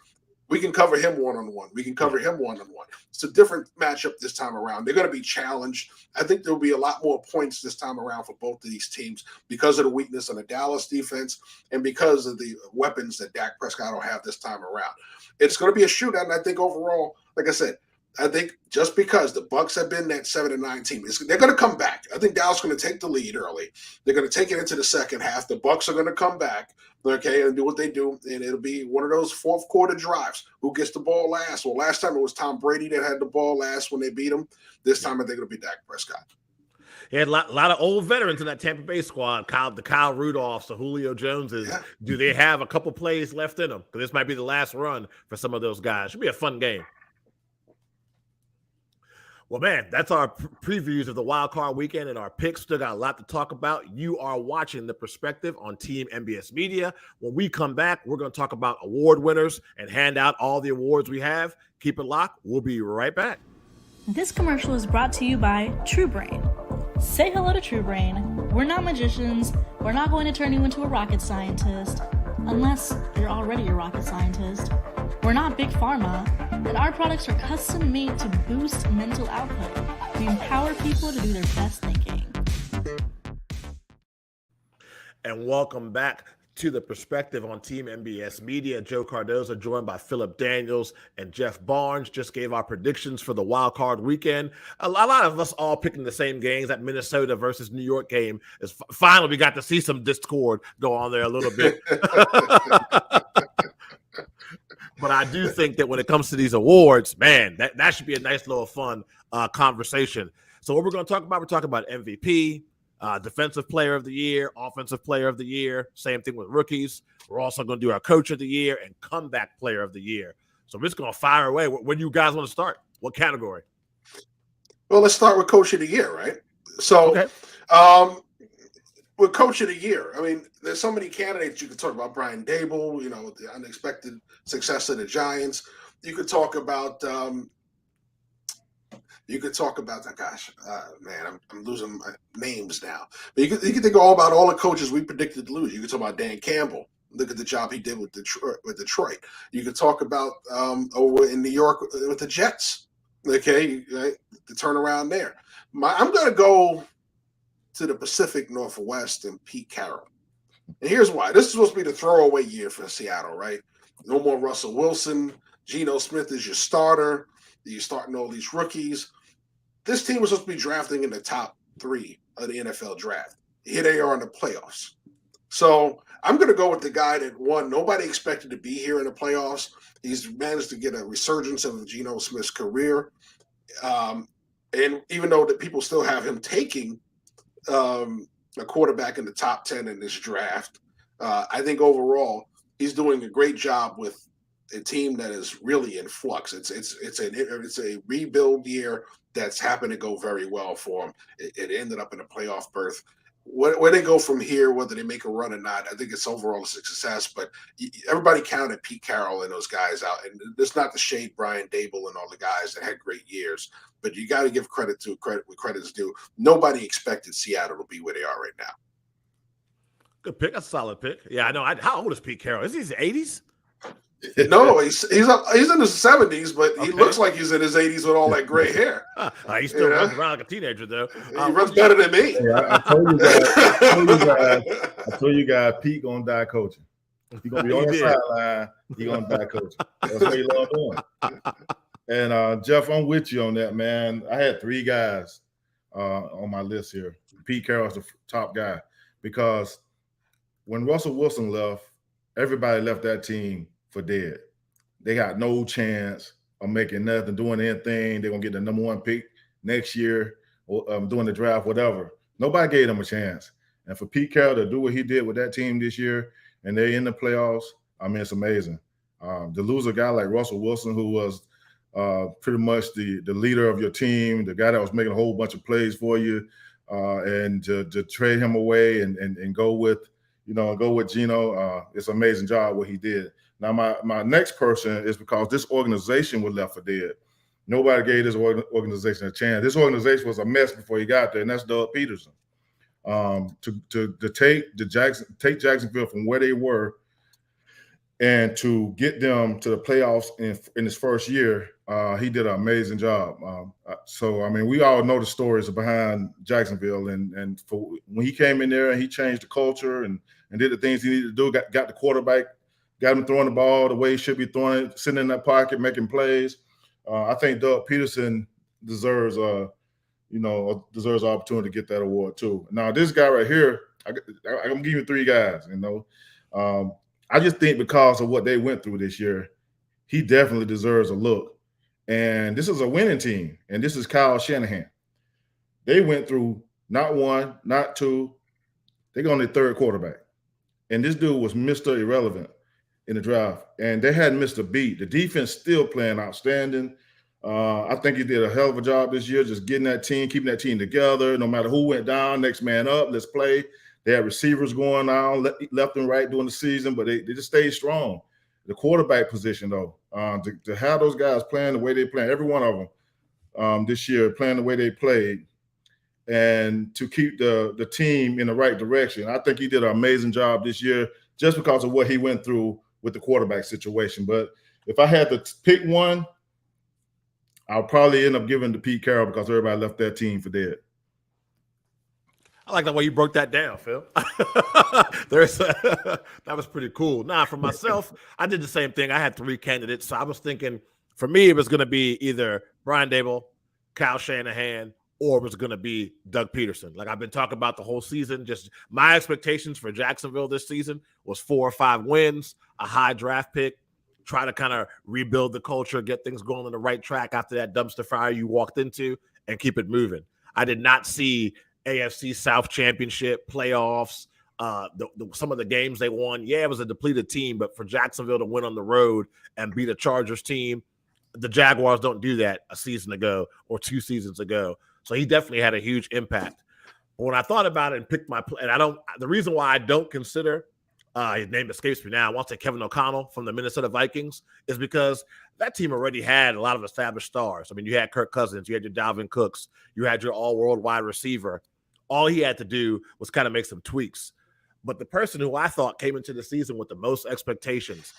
we can cover him one-on-one. We can cover him one-on-one. It's a different matchup this time around. They're going to be challenged. I think there'll be a lot more points this time around for both of these teams because of the weakness of the Dallas defense and because of the weapons that Dak Prescott will have this time around. It's going to be a shootout, and I think overall, like I said, I think just because the Bucs have been that 7-9 team, they're going to come back. I think Dallas is going to take the lead early. They're going to take it into the second half. The Bucs are going to come back, okay, and do what they do, and it'll be one of those fourth quarter drives. Who gets the ball last? Well, last time it was Tom Brady that had the ball last when they beat him. This time I think it'll be Dak Prescott. He had a lot of old veterans in that Tampa Bay squad. Kyle Rudolphs, the Julio Joneses. Yeah. Do they have a couple plays left in them? Because this might be the last run for some of those guys. Should be a fun game. Well, man, that's our previews of the wild card weekend and our picks. Still got a lot to talk about. You are watching The Perspective on Team MBS Media. When we come back, we're going to talk about award winners and hand out all the awards we have. Keep it locked. We'll be right back. This commercial is brought to you by TrueBrain. Say hello to TrueBrain. We're not magicians. We're not going to turn you into a rocket scientist, unless you're already a rocket scientist. We're not big pharma, and our products are custom made to boost mental output. We empower people to do their best thinking. And welcome back to the perspective on Team MBS Media. Joe Cardoza, joined by Philip Daniels and Jeff Barnes, just gave our predictions for the wild card weekend. A lot of us all picking the same games. That Minnesota versus New York game is finally we got to see some discord go on there a little bit. But I do think that when it comes to these awards, man, that should be a nice little fun conversation. So what we're going to talk about, we're talking about MVP, Defensive Player of the Year, Offensive Player of the Year. Same thing with rookies. We're also going to do our Coach of the Year and Comeback Player of the Year. So we're just going to fire away. Where do you guys want to start? What category? Well, let's start with Coach of the Year, right? So, Okay. With Coach of the Year, I mean, there's so many candidates. You could talk about Brian Dable, the unexpected success of the Giants. You could talk about man, I'm losing my names now. But you could think all the coaches we predicted to lose. You could talk about Dan Campbell. Look at the job he did with Detroit. You could talk about over in New York with the Jets. Okay, right? The turnaround there. I'm going to go to the Pacific Northwest and Pete Carroll. And here's why. This is supposed to be the throwaway year for Seattle, right? No more Russell Wilson. Geno Smith is your starter. You're starting all these rookies. This team was supposed to be drafting in the top 3 of the NFL draft. Here they are in the playoffs. So I'm going to go with the guy that won. Nobody expected to be here in the playoffs. He's managed to get a resurgence of Geno Smith's career. And even though that people still have him taking a quarterback in the top 10 in this draft, I think overall he's doing a great job with a team that is really in flux. It's a rebuild year that's happened to go very well for him. It ended up in a playoff berth. Where they go from here, whether they make a run or not, I think it's overall a success. But everybody counted Pete Carroll and those guys out. And it's not to shade Brian Dable and all the guys that had great years, but you got to give credit where credit's due. Nobody expected Seattle to be where they are right now. Good pick. That's a solid pick. Yeah, I know. How old is Pete Carroll? Is he in his 80s? No, he's in his 70s, but he looks like he's in his 80s with all that gray hair. He still runs around like a teenager, though. He runs better than me. Yeah, I told you guys, Pete gonna die coaching. He's gonna be on the sideline. He's gonna die coaching. That's what he love doing. And Jeff, I'm with you on that, man. I had 3 guys on my list here. Pete Carroll's the top guy because when Russell Wilson left, everybody left that team for dead. They got no chance of making nothing, doing anything. They're gonna get the number 1 pick next year, or doing the draft, whatever. Nobody gave them a chance. And for Pete Carroll to do what he did with that team this year, and they're in the playoffs, I mean, it's amazing. To lose a guy like Russell Wilson, who was pretty much the leader of your team, the guy that was making a whole bunch of plays for you, and to trade him away and go with Geno, it's an amazing job what he did. Now, my next person is because this organization was left for dead. Nobody gave this organization a chance. This organization was a mess before he got there, and that's Doug Peterson. To take Jacksonville from where they were and to get them to the playoffs in his first year, he did an amazing job. So, I mean, we all know the stories behind Jacksonville, and for when he came in there and he changed the culture and did the things he needed to do, got the quarterback, got him throwing the ball the way he should be throwing it, sitting in that pocket, making plays. I think Doug Peterson deserves an opportunity to get that award too. Now, this guy right here, I'm gonna give you 3 guys. I just think because of what they went through this year, he definitely deserves a look. And this is a winning team, and this is Kyle Shanahan. They went through not 1, not 2. They got on their 3rd quarterback, and this dude was Mr. Irrelevant in the draft, and they hadn't missed a beat. The defense still playing outstanding. I think he did a hell of a job this year, just getting that team, keeping that team together. No matter who went down, next man up, let's play. They had receivers going on left and right during the season, but they just stayed strong. The quarterback position, though, to have those guys playing the way they play, every one of them this year playing the way they played, and to keep the team in the right direction. I think he did an amazing job this year just because of what he went through with the quarterback situation. But if I had to pick one, I'll probably end up giving to Pete Carroll because everybody left that team for dead. I like the way you broke that down, Phil. That was pretty cool. Nah, for myself, I did the same thing. I had 3 candidates. So I was thinking, for me, it was going to be either Brian Dable, Kyle Shanahan, or it was going to be Doug Peterson. Like I've been talking about the whole season. Just my expectations for Jacksonville this season was 4 or 5 wins, a high draft pick, try to kind of rebuild the culture, get things going on the right track after that dumpster fire you walked into, and keep it moving. I did not see AFC South Championship playoffs, some of the games they won. Yeah, it was a depleted team, but for Jacksonville to win on the road and beat a Chargers team, the Jaguars don't do that a season ago or 2 seasons ago. So he definitely had a huge impact. But when I thought about it and picked my – and the reason why I don't consider his name escapes me now. I want to say Kevin O'Connell from the Minnesota Vikings is because that team already had a lot of established stars. I mean, you had Kirk Cousins, you had your Dalvin Cooks, you had your all-world wide receiver. All he had to do was kind of make some tweaks. But the person who I thought came into the season with the most expectations,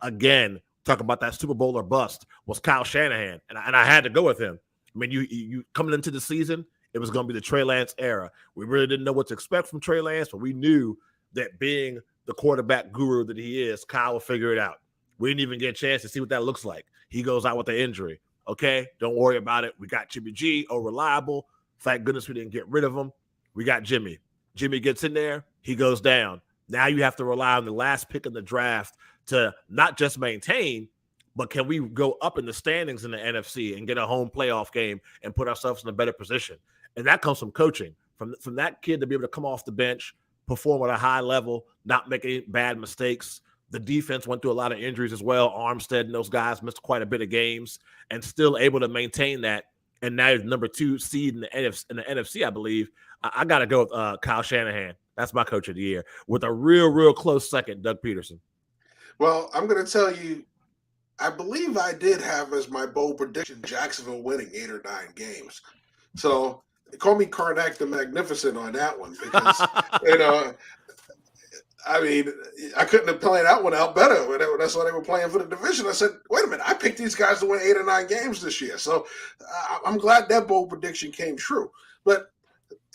again, talk about that Super Bowl or bust, was Kyle Shanahan. And I had to go with him. I mean, you coming into the season, it was going to be the Trey Lance era. We really didn't know what to expect from Trey Lance, but we knew that being the quarterback guru that he is, Kyle will figure it out. We didn't even get a chance to see what that looks like. He goes out with an injury. Okay, don't worry about it. We got Jimmy G, reliable. Thank goodness we didn't get rid of him. We got Jimmy. Jimmy gets in there. He goes down. Now you have to rely on the last pick in the draft to not just maintain, but can we go up in the standings in the NFC and get a home playoff game and put ourselves in a better position? And that comes from coaching. From that kid to be able to come off the bench, perform at a high level, not make any bad mistakes. The defense went through a lot of injuries as well. Armstead and those guys missed quite a bit of games and still able to maintain that. And now he's number 2 seed in the NFC, I believe. I got to go with Kyle Shanahan. That's my coach of the year. With a real close second, Doug Peterson. Well, I'm going to tell you, I believe I did have as my bold prediction Jacksonville winning 8 or 9 games. So call me Karnak the Magnificent on that one because, I mean, I couldn't have played that one out better. That's why they were playing for the division. I said, wait a minute, I picked these guys to win 8 or 9 games this year. So I'm glad that bold prediction came true. But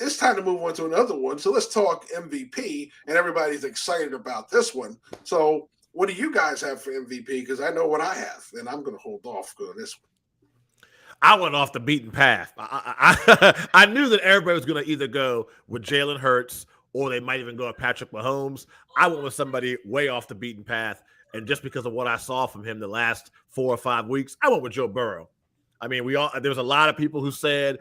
it's time to move on to another one. So let's talk MVP, and everybody's excited about this one. So what do you guys have for MVP? Because I know what I have, and I'm going to hold off on this one. I went off the beaten path. I knew that everybody was going to either go with Jalen Hurts or they might even go with Patrick Mahomes. I went with somebody way off the beaten path, and just because of what I saw from him the last 4 or 5 weeks, I went with Joe Burrow. I mean, there was a lot of people who said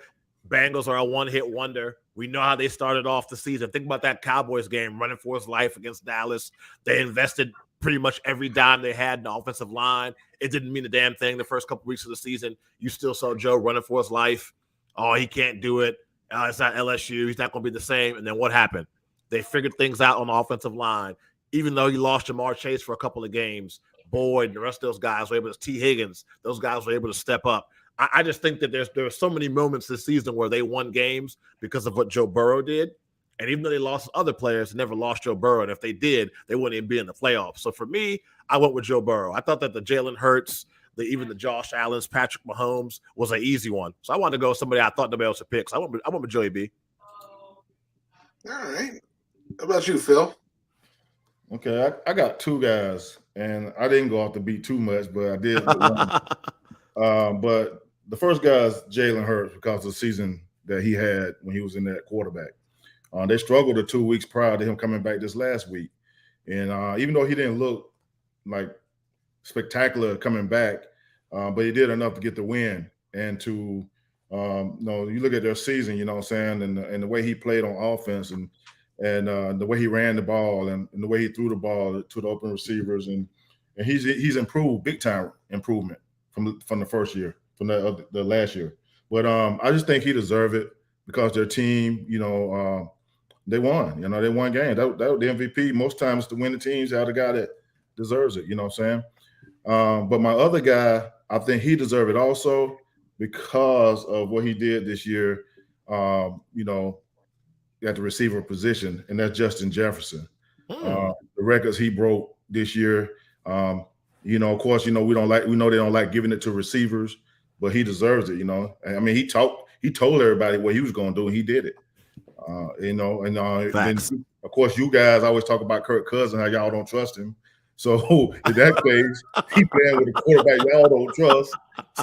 Bengals are a one-hit wonder. We know how they started off the season. Think about that Cowboys game, running for his life against Dallas. They invested pretty much every dime they had in the offensive line. It didn't mean a damn thing the first couple weeks of the season. You still saw Joe running for his life. Oh, he can't do it. It's not LSU. He's not going to be the same. And then what happened? They figured things out on the offensive line. Even though he lost Jamar Chase for a couple of games, Boyd and the rest of those guys were able to, T. Higgins, those guys were able to step up. I just think that there are so many moments this season where they won games because of what Joe Burrow did. And even though they lost other players, they never lost Joe Burrow. And if they did, they wouldn't even be in the playoffs. So for me, I went with Joe Burrow. I thought that the Jalen Hurts, even the Josh Allen's, Patrick Mahomes was an easy one. So I wanted to go with somebody I thought nobody else would pick. So I went with Joey B. All right. How about you, Phil? Okay, I got 2 guys, and I didn't go off the beat too much, but I did. But the first guy is Jalen Hurts because of the season that he had when he was in that quarterback. They struggled the 2 weeks prior to him coming back this last week. And even though he didn't look like spectacular coming back, but he did enough to get the win. And to, you look at their season, you know what I'm saying, and the way he played on offense and the way he ran the ball and the way he threw the ball to the open receivers. And he's improved, big time improvement from the first year, from the last year. But I just think he deserved it because their team, they won. They won games. That the MVP. Most times to win the teams, you have the guy that deserves it. You know what I'm saying? But my other guy, I think he deserved it also because of what he did this year. At the receiver position, and that's Justin Jefferson. The records he broke this year. Of course, we know they don't like giving it to receivers, but he deserves it. I mean, he told everybody what he was going to do, and he did it. And then Facts. of course you guys always talk about Kirk Cousins, how y'all don't trust him. So in that case, he playing with a quarterback y'all don't trust.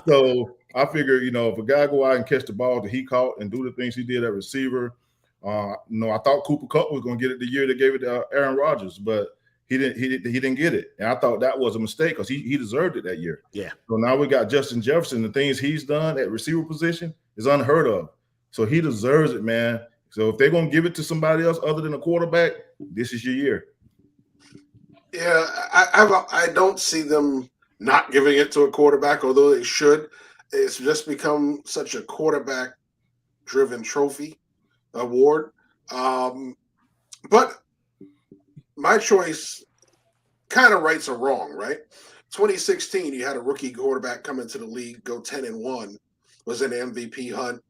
So I figure, if a guy go out and catch the ball that he caught and do the things he did at receiver, I thought Cooper Kupp was going to get it the year they gave it to Aaron Rodgers, but he didn't get it, and I thought that was a mistake because he deserved it that year. Yeah. So now we got Justin Jefferson. The things he's done at receiver position is unheard of. So he deserves it, man. So if they're going to give it to somebody else other than a quarterback, this is your year. Yeah, I don't see them not giving it to a quarterback, although they should. It's just become such a quarterback-driven trophy award. But my choice kind of rights a wrong, right? 2016, you had a rookie quarterback come into the league, go 10-1, was in the MVP hunt,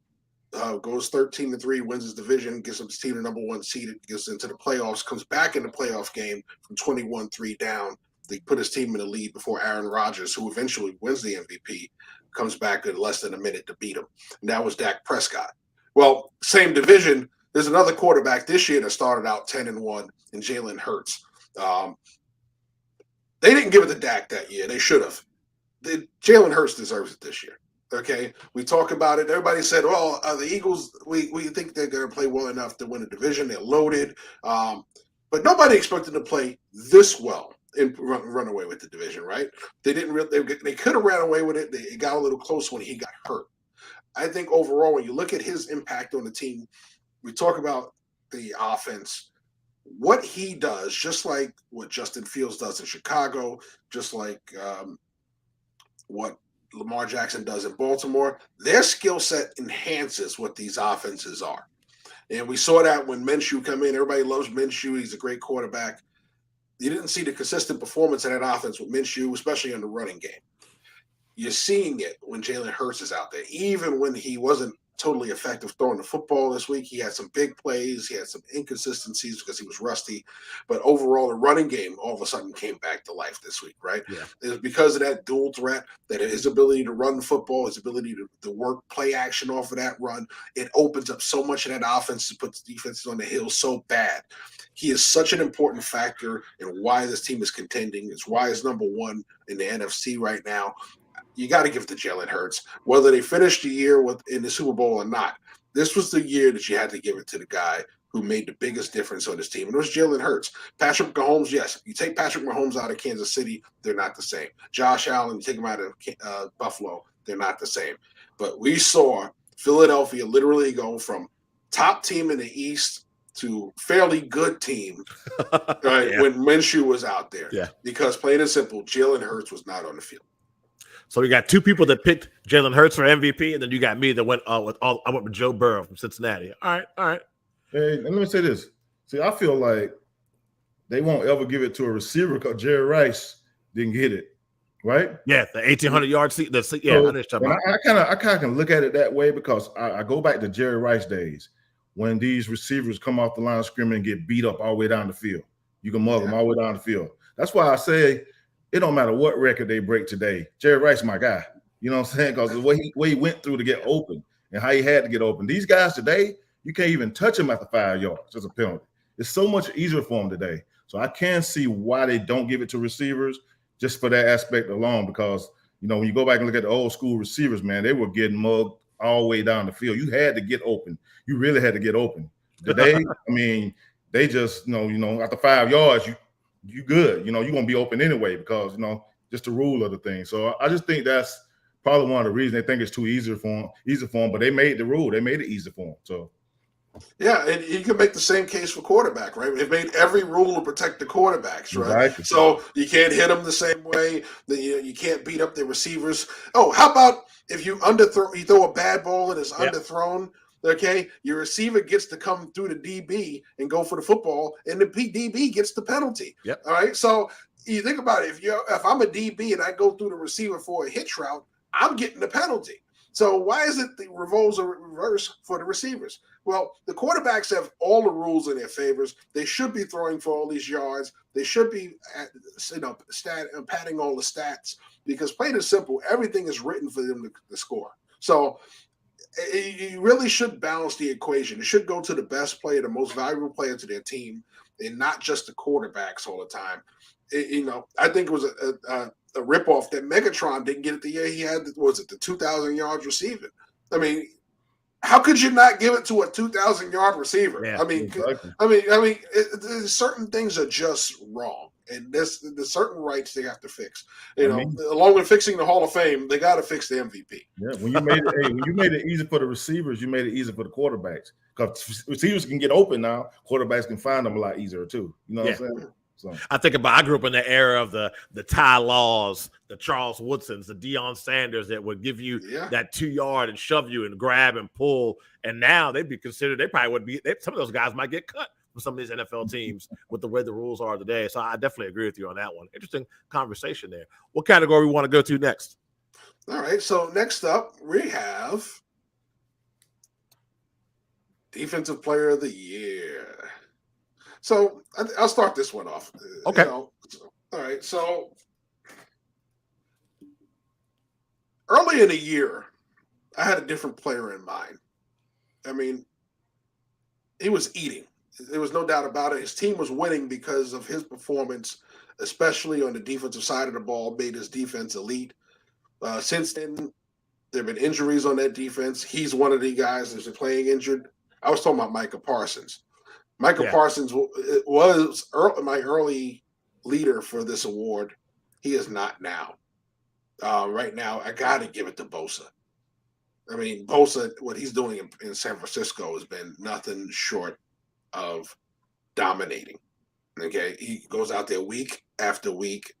goes 13-3, wins his division, gets his team the number 1 seed, gets into the playoffs, comes back in the playoff game from 21-3 down. They put his team in the lead before Aaron Rodgers, who eventually wins the MVP, comes back in less than a minute to beat him. And that was Dak Prescott. Well, same division. There's another quarterback this year that started out 10-1 in Jalen Hurts. They didn't give it to Dak that year. They should have. Jalen Hurts deserves it this year. Okay, we talk about it. Everybody said, "Well, the Eagles, we think they're going to play well enough to win the division. They're loaded," but nobody expected them to play this well and run away with the division. Right? They didn't. They could have ran away with it. It got a little close when he got hurt. I think overall, when you look at his impact on the team, we talk about the offense. What he does, just like what Justin Fields does in Chicago, just like what Lamar Jackson does in Baltimore, their skill set enhances what these offenses are. And we saw that when Minshew come in. Everybody loves Minshew. He's a great quarterback. You didn't see the consistent performance in that offense with Minshew, especially in the running game. You're seeing it when Jalen Hurts is out there. Even when he wasn't totally effective throwing the football this week, he had some big plays. He had some inconsistencies because he was rusty. But overall, the running game all of a sudden came back to life this week, right? Yeah. It was because of that dual threat, that his ability to run the football, his ability to work play action off of that run, it opens up so much of that offense to put the defenses on the hill so bad. He is such an important factor in why this team is contending. It's why it's number 1 in the NFC right now. You got to give it to Jalen Hurts, whether they finish the year in the Super Bowl or not. This was the year that you had to give it to the guy who made the biggest difference on this team, and it was Jalen Hurts. Patrick Mahomes, yes, you take Patrick Mahomes out of Kansas City, they're not the same. Josh Allen, you take him out of Buffalo, they're not the same. But we saw Philadelphia literally go from top team in the East to fairly good team, right? Yeah. When Minshew was out there. Yeah. Because plain and simple, Jalen Hurts was not on the field. So we got 2 people that picked Jalen Hurts for MVP, and then you got me that went I went with Joe Burrow from Cincinnati. All right. Hey, and let me say this. See, I feel like they won't ever give it to a receiver because Jerry Rice didn't get it, right? Yeah, the 1,800-yard seat. I kind of can look at it that way because I go back to Jerry Rice days when these receivers come off the line of scrimmage and get beat up all the way down the field. You can mug them all the way down the field. That's why I say it don't matter what record they break today. Jerry Rice, my guy. You know what I'm saying? Because the way he went through to get open and how he had to get open. These guys today, you can't even touch them at the 5 yards as a penalty. It's so much easier for them today. So I can see why they don't give it to receivers just for that aspect alone. Because, when you go back and look at the old school receivers, man, they were getting mugged all the way down the field. You had to get open. You really had to get open. Today, they just, at the 5 yards, you good. You're going to be open anyway because, just the rule of the thing. So I just think that's probably one of the reasons they think it's too easy for them, but they made the rule. They made it easy for them. So. Yeah, and you can make the same case for quarterback, right? They've made every rule to protect the quarterbacks, right? Exactly. So you can't hit them the same way. You can't beat up the receivers. Oh, how about if you throw a bad ball and it's underthrown? Okay, your receiver gets to come through the DB and go for the football, and the DB gets the penalty. Yep. All right. So you think about it. If I'm a DB and I go through the receiver for a hitch route, I'm getting the penalty. So why is it the roles are reversed for the receivers? Well, the quarterbacks have all the rules in their favors. They should be throwing for all these yards. They should be, padding all the stats because plain and simple, everything is written for them to score. So you really should balance the equation. It should go to the best player, the most valuable player to their team, and not just the quarterbacks all the time. I think it was a ripoff that Megatron didn't get it the year he had. Was it the 2,000 yards receiving? I mean, how could you not give it to a 2,000-yard receiver? Yeah, I mean, exactly. certain things are just wrong, and there's certain rights they have to fix. Along with fixing the Hall of Fame, they got to fix the MVP. Yeah, when you made it easy for the receivers, you made it easy for the quarterbacks. Because receivers can get open now, quarterbacks can find them a lot easier too. You know what I'm saying? So I grew up in the era of the Ty Laws, the Charles Woodsons, the Deion Sanders that would give you that 2 yard and shove you and grab and pull. And now they'd be considered, they probably would be, some of those guys might get cut from some of these NFL teams with the way the rules are today. So I definitely agree with you on that one. Interesting conversation there. What category we want to go to next? All right. So next up, we have Defensive Player of the Year. So I'll start this one off. Okay. All right. So early in the year, I had a different player in mind. I mean, he was eating. There was no doubt about it. His team was winning because of his performance, especially on the defensive side of the ball, made his defense elite. Since then, there have been injuries on that defense. He's one of the guys that's playing injured. I was talking about Micah Parsons. Micah Parsons was my early leader for this award. He is not now. Right now, I got to give it to Bosa. I mean, Bosa, what he's doing in San Francisco has been nothing short of dominating. Okay, he goes out there week after week,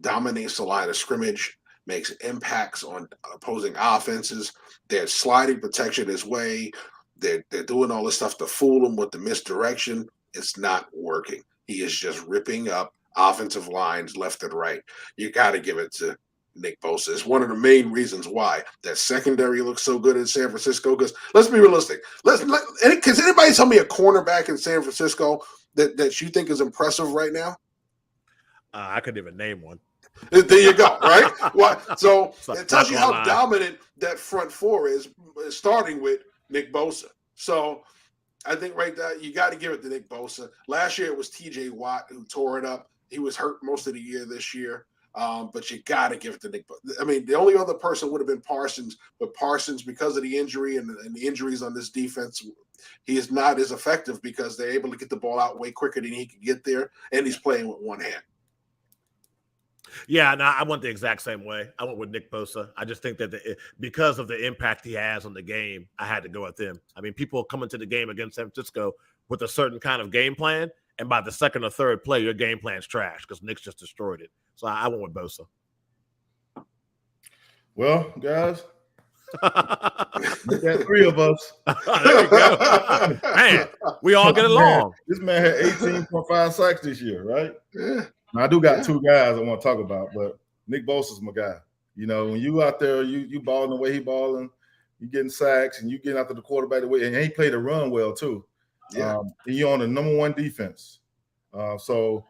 dominates the line of scrimmage, makes impacts on opposing offenses. They're sliding protection his way. They're doing all this stuff to fool him with the misdirection. It's not working. He is just ripping up offensive lines left and right. You got to give it to Nick Bosa. It's one of the main reasons why that secondary looks so good in San Francisco. Because let's be realistic. Can anybody tell me a cornerback in San Francisco that you think is impressive right now? I couldn't even name one. There you go, right? So it tells you how dominant that front four is, starting with Nick Bosa. So I think right there, you got to give it to Nick Bosa. Last year it was TJ Watt who tore it up. He was hurt most of the year this year. But you got to give it to Nick Bosa. I mean, the only other person would have been Parsons, but Parsons, because of the injury and the injuries on this defense, he is not as effective because they're able to get the ball out way quicker than he can get there, and he's playing with one hand. Yeah, no, I went the exact same way. I went with Nick Bosa. I just think that because of the impact he has on the game, I had to go with him. I mean, people come into the game against San Francisco with a certain kind of game plan, and by the second or third play, your game plan's trash because Nick's just destroyed it. So I went with Bosa. Well, guys, got three of us. There you go. Man, we all get along. This man had 18.5 sacks this year, right? Yeah. Now, I do got two guys I want to talk about, but Nick Bosa's my guy. You know, when you out there, you balling the way he balling, you getting sacks, and you getting after the quarterback the way, and he played the run well too. Yeah. And you're on the number one defense. So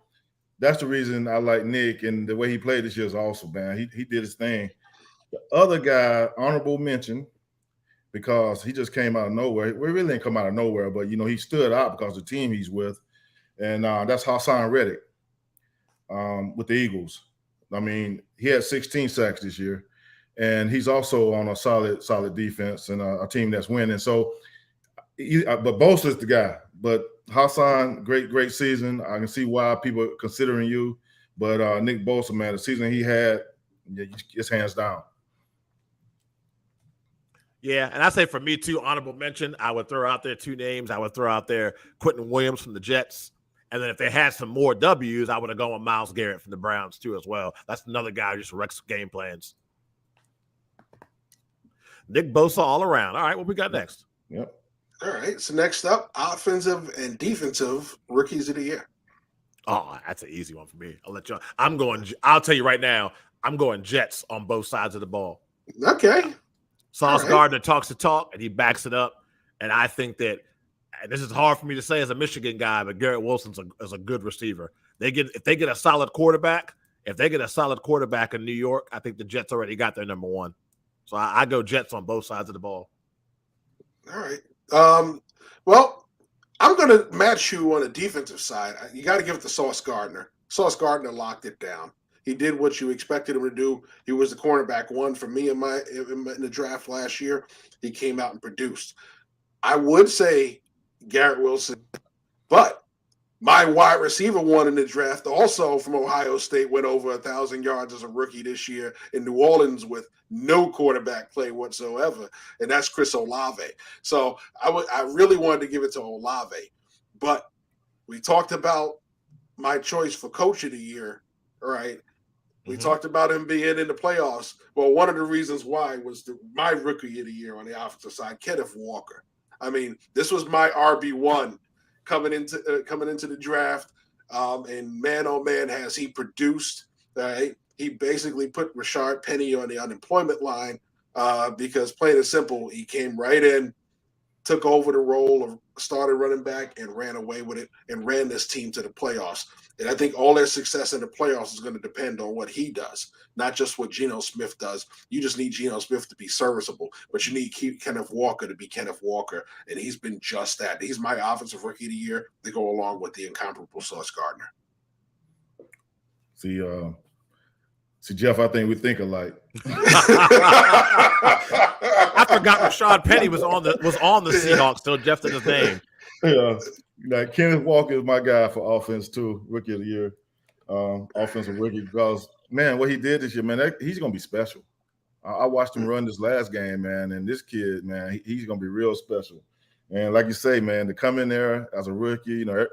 that's the reason I like Nick, and the way he played this year is awesome, man. He did his thing. The other guy, honorable mention, because he just came out of nowhere. We really didn't come out of nowhere, but, you know, he stood out because of the team he's with, and that's Haason Reddick. With the Eagles. I mean, he had 16 sacks this year, and he's also on a solid defense and a team that's winning. So, but Bosa's the guy. But Haason, great season. I can see why people are considering you. But Nick Bosa, man, the season he had, it's hands down. Yeah, and I say for me too, honorable mention, I would throw out there two names. I would throw out there Quentin Williams from the Jets. And then if they had some more W's, I would have gone with Myles Garrett from the Browns too as well. That's another guy who just wrecks game plans. Nick Bosa all around. All right, what we got next? Yep. All right. So next up, offensive and defensive rookies of the year. Oh, that's an easy one for me. I'll tell you right now, I'm going Jets on both sides of the ball. Okay. Sauce Gardner talks the talk and he backs it up. And I think that this is hard for me to say as a Michigan guy, but Garrett Wilson's a good receiver. If they get a solid quarterback in New York, I think the Jets already got their number one. So I go Jets on both sides of the ball. All right. Well, I'm going to match you on the defensive side. You got to give it to Sauce Gardner. Sauce Gardner locked it down. He did what you expected him to do. He was the cornerback one for me in the draft last year. He came out and produced. I would say Garrett Wilson, but my wide receiver one in the draft, also from Ohio State, went over 1,000 yards as a rookie this year in New Orleans with no quarterback play whatsoever, and that's Chris Olave. So I really wanted to give it to Olave, but we talked about my choice for coach of the year, right? We talked about him being in the playoffs. Well, one of the reasons why was my rookie of the year on the offensive side, Kenneth Walker. I mean, this was my RB1 coming into the draft, and man, oh man, has he produced! Right? He basically put Rashard Penny on the unemployment line because, plain and simple, he came right in, took over the role of starter running back, and ran away with it and ran this team to the playoffs. And I think all their success in the playoffs is going to depend on what he does, not just what Geno Smith does. You just need Geno Smith to be serviceable, but you need Kenneth Walker to be Kenneth Walker, and he's been just that. He's my offensive rookie of the year to go along with the incomparable Sauce Gardner. See, Jeff, I think we think alike. I forgot Rashard Penny was on the Seahawks till Jeff did his name. Yeah, like Kenneth Walker is my guy for offense too, rookie of the year, offensive rookie. Because man, what he did this year, man, he's gonna be special. I watched him run this last game, man, and this kid, man, he's gonna be real special. And like you say, man, to come in there as a rookie, you know,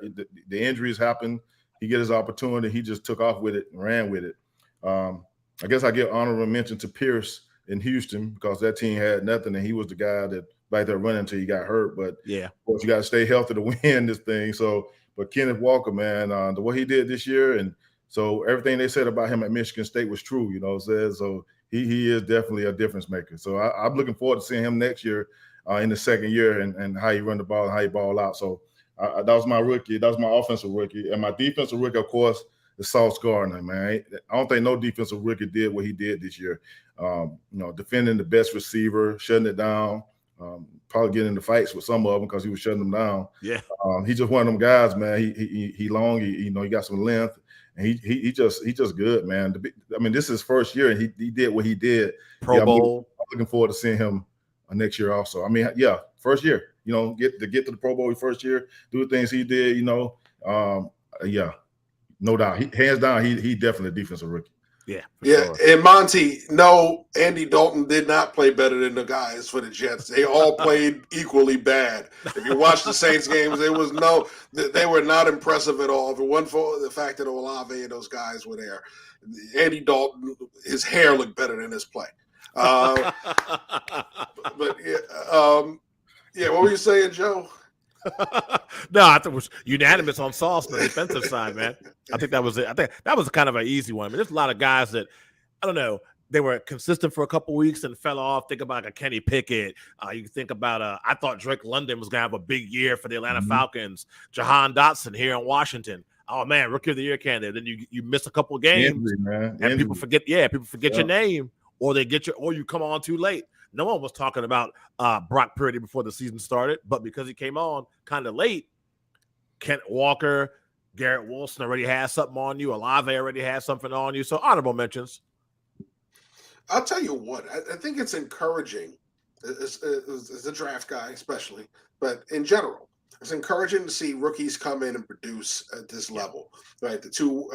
the injuries happen. He get his opportunity. He just took off with it and ran with it. I guess I give honorable mention to Pierce in Houston because that team had nothing, and he was the guy that back there running until he got hurt. But yeah, of course, you got to stay healthy to win this thing. So, but Kenneth Walker, man, the way he did this year, and so everything they said about him at Michigan State was true. You know, so he is definitely a difference maker. So I'm looking forward to seeing him next year in the second year and how he run the ball and how he ball out. So that was my rookie. That was my offensive rookie, and my defensive rookie, of course, is Sauce Gardner. Man, I don't think no defensive rookie did what he did this year. You know, defending the best receiver, shutting it down. Probably getting into fights with some of them because he was shutting them down. Yeah, he's just one of them guys, man. He long. He got some length, and he just good, man. I mean, this is his first year, and he did what he did. Pro Bowl. I'm looking forward to seeing him next year also. I mean, yeah, first year. You know, get to the Pro Bowl first year, do the things he did. You know, yeah, no doubt. Hands down, he definitely a defensive rookie. Yeah. Yeah. Sure. And Monty, no, Andy Dalton did not play better than the guys for the Jets. They all played equally bad. If you watch the Saints games, they were not impressive at all. If it wasn't for the fact that Olave and those guys were there, Andy Dalton, his hair looked better than his play. But yeah, what were you saying, Joe? No, I think it was unanimous on Sauce on the defensive side, man. I think that was it. I think that was kind of an easy one. I mean, there's a lot of guys that, I don't know, they were consistent for a couple weeks and fell off. Think about like a Kenny Pickett. You can think about I thought Drake London was going to have a big year for the Atlanta Falcons. Jahan Dotson here in Washington. Oh, man, Rookie of the Year candidate. Then you miss a couple of games. And people forget your name, or or you come on too late. No one was talking about Brock Purdy before the season started, but because he came on kind of late, Kent Walker, Garrett Wilson already has something on you. Olave already has something on you. So honorable mentions. I'll tell you what, I think it's encouraging as a draft guy especially, but in general, it's encouraging to see rookies come in and produce at this level, right? The two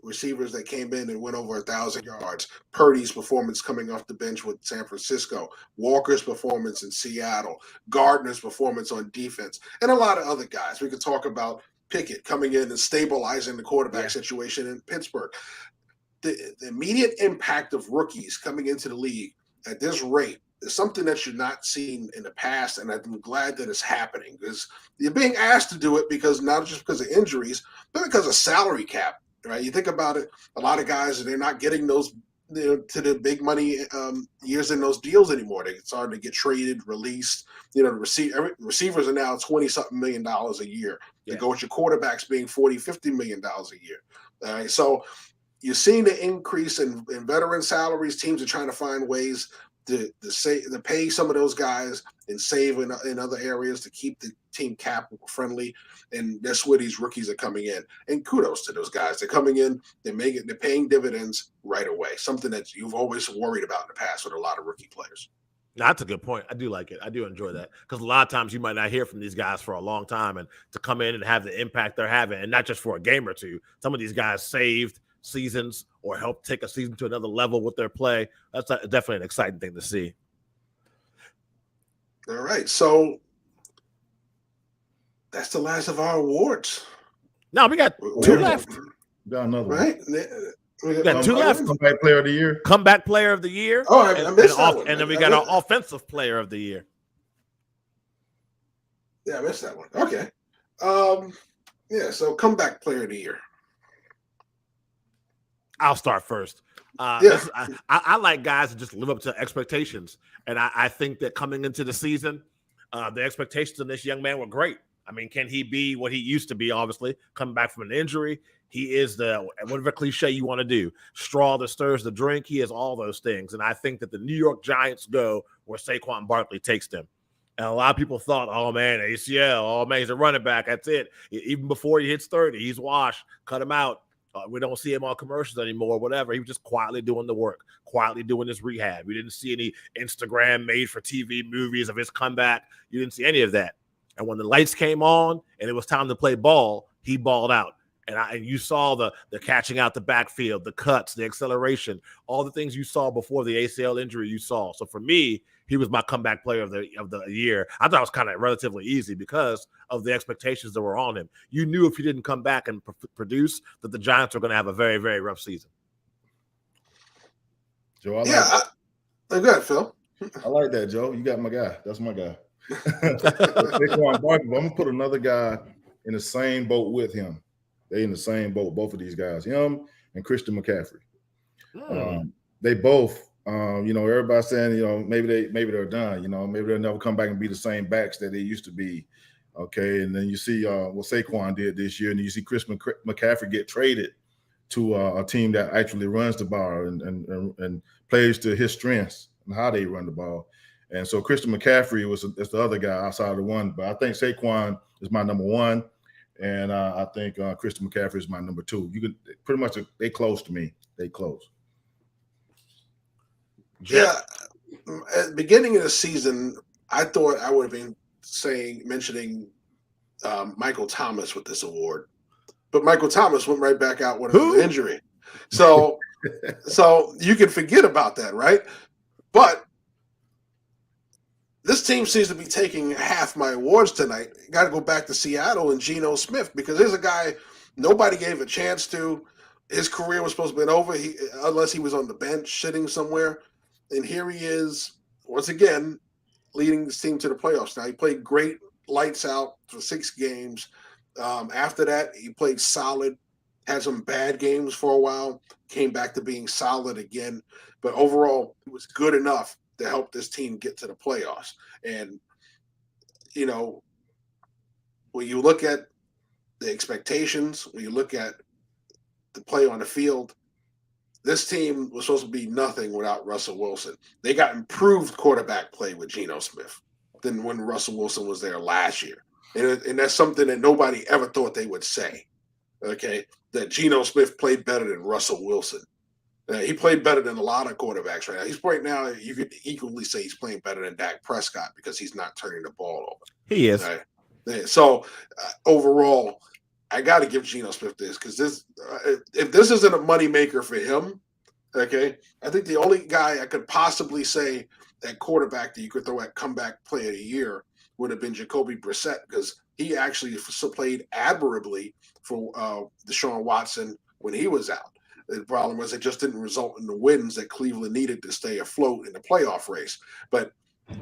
receivers that came in and went over 1,000 yards, Purdy's performance coming off the bench with San Francisco, Walker's performance in Seattle, Gardner's performance on defense, and a lot of other guys. We could talk about Pickett coming in and stabilizing the quarterback situation in Pittsburgh. The immediate impact of rookies coming into the league at this rate is something that you're not seeing in the past, and I'm glad that it's happening because you're being asked to do it because not just because of injuries, but because of salary cap, right? You think about it, a lot of guys, they're not getting those to the big money years in those deals anymore. They're starting to get traded, released. You know, receivers are now $20-something million a year. To go with your quarterbacks being $40-50 million a year. All right, so you're seeing the increase in veteran salaries. Teams are trying to find ways to pay some of those guys and save in other areas to keep the team cap friendly, and that's where these rookies are coming in. And kudos to those guys. They're coming in, they're paying dividends right away. Something that you've always worried about in the past with a lot of rookie players. That's a good point. I do like it. I do enjoy that because a lot of times you might not hear from these guys for a long time, and to come in and have the impact they're having, and not just for a game or two. Some of these guys saved seasons or helped take a season to another level with their play. That's definitely an exciting thing to see. All right, so that's the last of our awards. No, we got two left. Got another one. Right? We got two left. Comeback player of the year. Comeback player of the year. Oh, I missed that one. And then we got our offensive player of the year. Yeah, I missed that one. Okay. Yeah, so comeback player of the year. I'll start first. Yeah. I like guys that just live up to expectations. And I think that coming into the season, the expectations of this young man were great. I mean, can he be what he used to be, obviously, coming back from an injury? He is the whatever cliche you want to do, straw that stirs the drink. He is all those things. And I think that the New York Giants go where Saquon Barkley takes them. And a lot of people thought, oh, man, ACL, oh, man, he's a running back. That's it. Even before he hits 30, he's washed. Cut him out. We don't see him on commercials anymore, whatever. He was just quietly doing the work, quietly doing his rehab. We didn't see any Instagram made-for-TV movies of his comeback. You didn't see any of that. And when the lights came on and it was time to play ball, he balled out. And you saw the catching out the backfield, the cuts, the acceleration, all the things you saw before the ACL injury you saw. So for me, he was my comeback player of the year. I thought it was kind of relatively easy because of the expectations that were on him. You knew if he didn't come back and produce that the Giants were going to have a very, very rough season. Joe, I like good, Phil. I like that, Joe. You got my guy. That's my guy. Saquon Barkley, but I'm gonna put another guy in the same boat with him. They in the same boat, both of these guys, him and Christian McCaffrey. They both, everybody's saying, maybe they're done. Maybe they'll never come back and be the same backs that they used to be. Okay, and then you see what Saquon did this year, and you see Chris McCaffrey get traded to a team that actually runs the ball and plays to his strengths and how they run the ball. And so Christian McCaffrey is the other guy outside of the one, but I think Saquon is my number one, and I think Christian McCaffrey is my number two. You could pretty much they close to me. They close. Yeah, at the beginning of the season, I thought I would have been mentioning Michael Thomas with this award, but Michael Thomas went right back out with an injury. So you can forget about that, right? But this team seems to be taking half my awards tonight. Got to go back to Seattle and Geno Smith, because there's a guy nobody gave a chance to. His career was supposed to be over unless he was on the bench sitting somewhere. And here he is, once again, leading this team to the playoffs. Now, he played great, lights out for 6 games. After that, he played solid, had some bad games for a while, came back to being solid again. But overall, it was good enough to help this team get to the playoffs. And, when you look at the expectations, when you look at the play on the field, this team was supposed to be nothing without Russell Wilson. They got improved quarterback play with Geno Smith than when Russell Wilson was there last year. And that's something that nobody ever thought they would say, okay, that Geno Smith played better than Russell Wilson. He played better than a lot of quarterbacks right now. He's right now, you could equally say he's playing better than Dak Prescott because he's not turning the ball over. He is. Right? So overall, I got to give Geno Smith this, because if this isn't a moneymaker for him, okay, I think the only guy I could possibly say at quarterback that you could throw at comeback player of the year would have been Jacoby Brissett, because he actually played admirably for Deshaun Watson when he was out. The problem was it just didn't result in the wins that Cleveland needed to stay afloat in the playoff race. But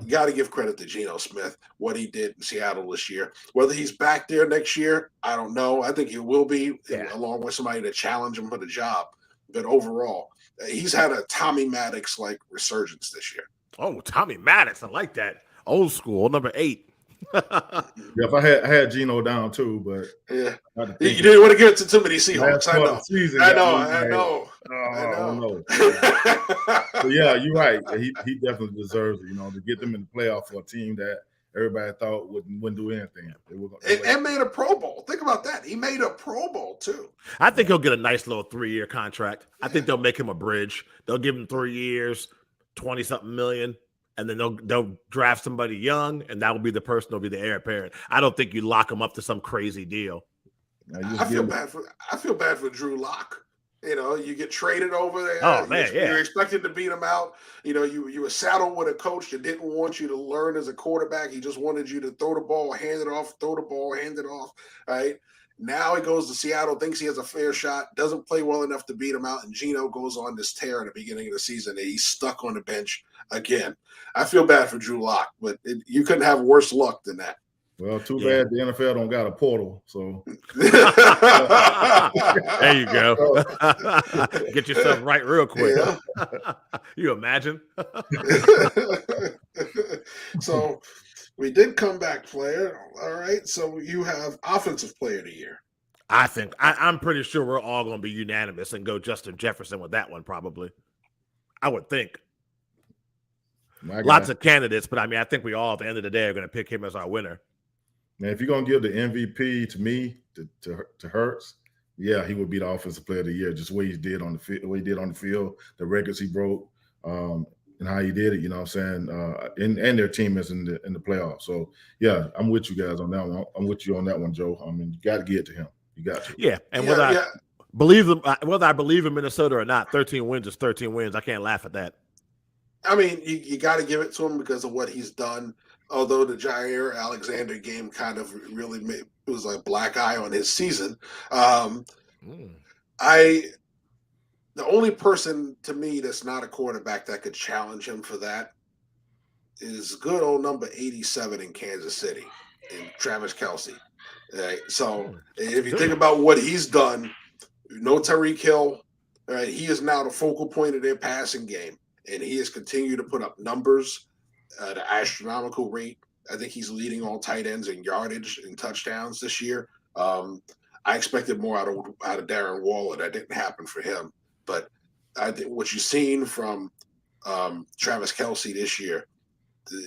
you got to give credit to Geno Smith, what he did in Seattle this year. Whether he's back there next year, I don't know. I think he will be, along with somebody to challenge him for the job. But overall, he's had a Tommy Maddox-like resurgence this year. Oh, Tommy Maddox. I like that. Old school, number 8. If I had Geno down too, but yeah, you didn't want to give it to too many Seahawks. I know. I know. I I don't know. know. But yeah, you're right. He definitely deserves it. To get them in the playoff for a team that everybody thought wouldn't do anything. And made a Pro Bowl. Think about that. He made a Pro Bowl too. I think he'll get a nice little 3-year contract. I think they'll make him a bridge. They'll give him 3 years, 20-something million, and then they'll draft somebody young, and that will be the person who'll be the heir apparent. I don't think you lock him up to some crazy deal. I feel bad for Drew Lock. You get traded over there. Oh man, You're expected to beat him out. You were saddled with a coach that didn't want you to learn as a quarterback. He just wanted you to throw the ball, hand it off, throw the ball, hand it off. Right now he goes to Seattle, thinks he has a fair shot, doesn't play well enough to beat him out, and Geno goes on this tear in the beginning of the season, and he's stuck on the bench again. I feel bad for Drew Lock, but you couldn't have worse luck than that. Well, too bad the NFL don't got a portal. So there you go. Get yourself right real quick. Yeah. You imagine? So we did comeback player. All right. So you have offensive player of the year. I think I'm pretty sure we're all going to be unanimous and go Justin Jefferson with that one, probably. I would think. Lots of candidates, but I think we all at the end of the day are going to pick him as our winner. Man, if you're gonna give the MVP to me to Hurts, yeah, he would be the offensive player of the year. Just the way he did on the field, the records he broke, and how he did it. You know what I'm saying? And their team is in the playoffs. So yeah, I'm with you guys on that one. I'm with you on that one, Joe. You got to get it to him. You got to. Yeah, and whether I believe in Minnesota or not, 13 wins is 13 wins. I can't laugh at that. You got to give it to him because of what he's done. Although the Jair Alexander game kind of really it was like a black eye on his season. The only person to me that's not a quarterback that could challenge him for that is good old number 87 in Kansas City, in Travis Kelce. Right? So if you think about what he's done, Tyreek Hill, right? He is now the focal point of their passing game, and he has continued to put up numbers. At an astronomical rate. I think he's leading all tight ends in yardage and touchdowns this year. I expected more out of Darren Waller. That didn't happen for him. But I think what you've seen from Travis Kelce this year,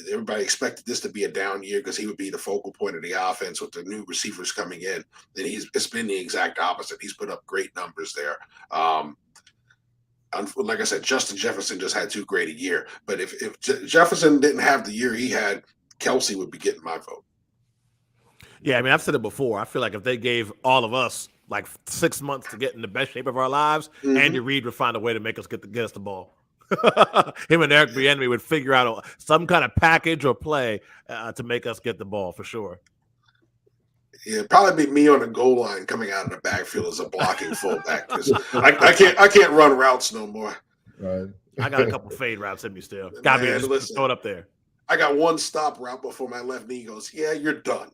everybody expected this to be a down year because he would be the focal point of the offense with the new receivers coming in. And it's been the exact opposite. He's put up great numbers there. Like I said, Justin Jefferson just had too great a year. But if Jefferson didn't have the year he had, Kelce would be getting my vote. Yeah, I've said it before. I feel like if they gave all of us like 6 months to get in the best shape of our lives, Andy Reid would find a way to make us get us the ball. Him and Eric Bieniemy would figure out some kind of package or play to make us get the ball for sure. Yeah, it'd probably be me on the goal line coming out of the backfield as a blocking fullback because I can't run routes no more. Right. I got a couple fade routes in me still. Got me just throw it up there. I got one stop route before my left knee goes. Yeah, you're done.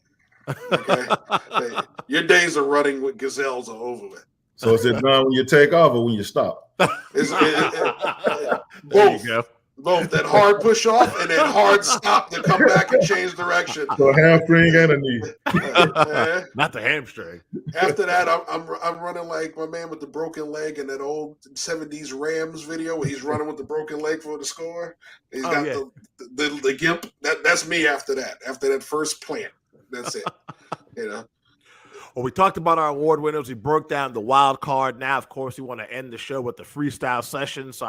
Okay, hey, your days of running with gazelles are over with. So is it done when you take off or when you stop? Both. Both that hard push off and that hard stop to come back and change direction. So a hamstring and a knee. Not the hamstring. After that, I'm running like my man with the broken leg in that old 70s Rams video where he's running with the broken leg for the score. He's got the gimp. That's me after that. After that first plant. That's it. Well, we talked about our award winners. We broke down the wild card. Now, of course, we want to end the show with the freestyle session. So,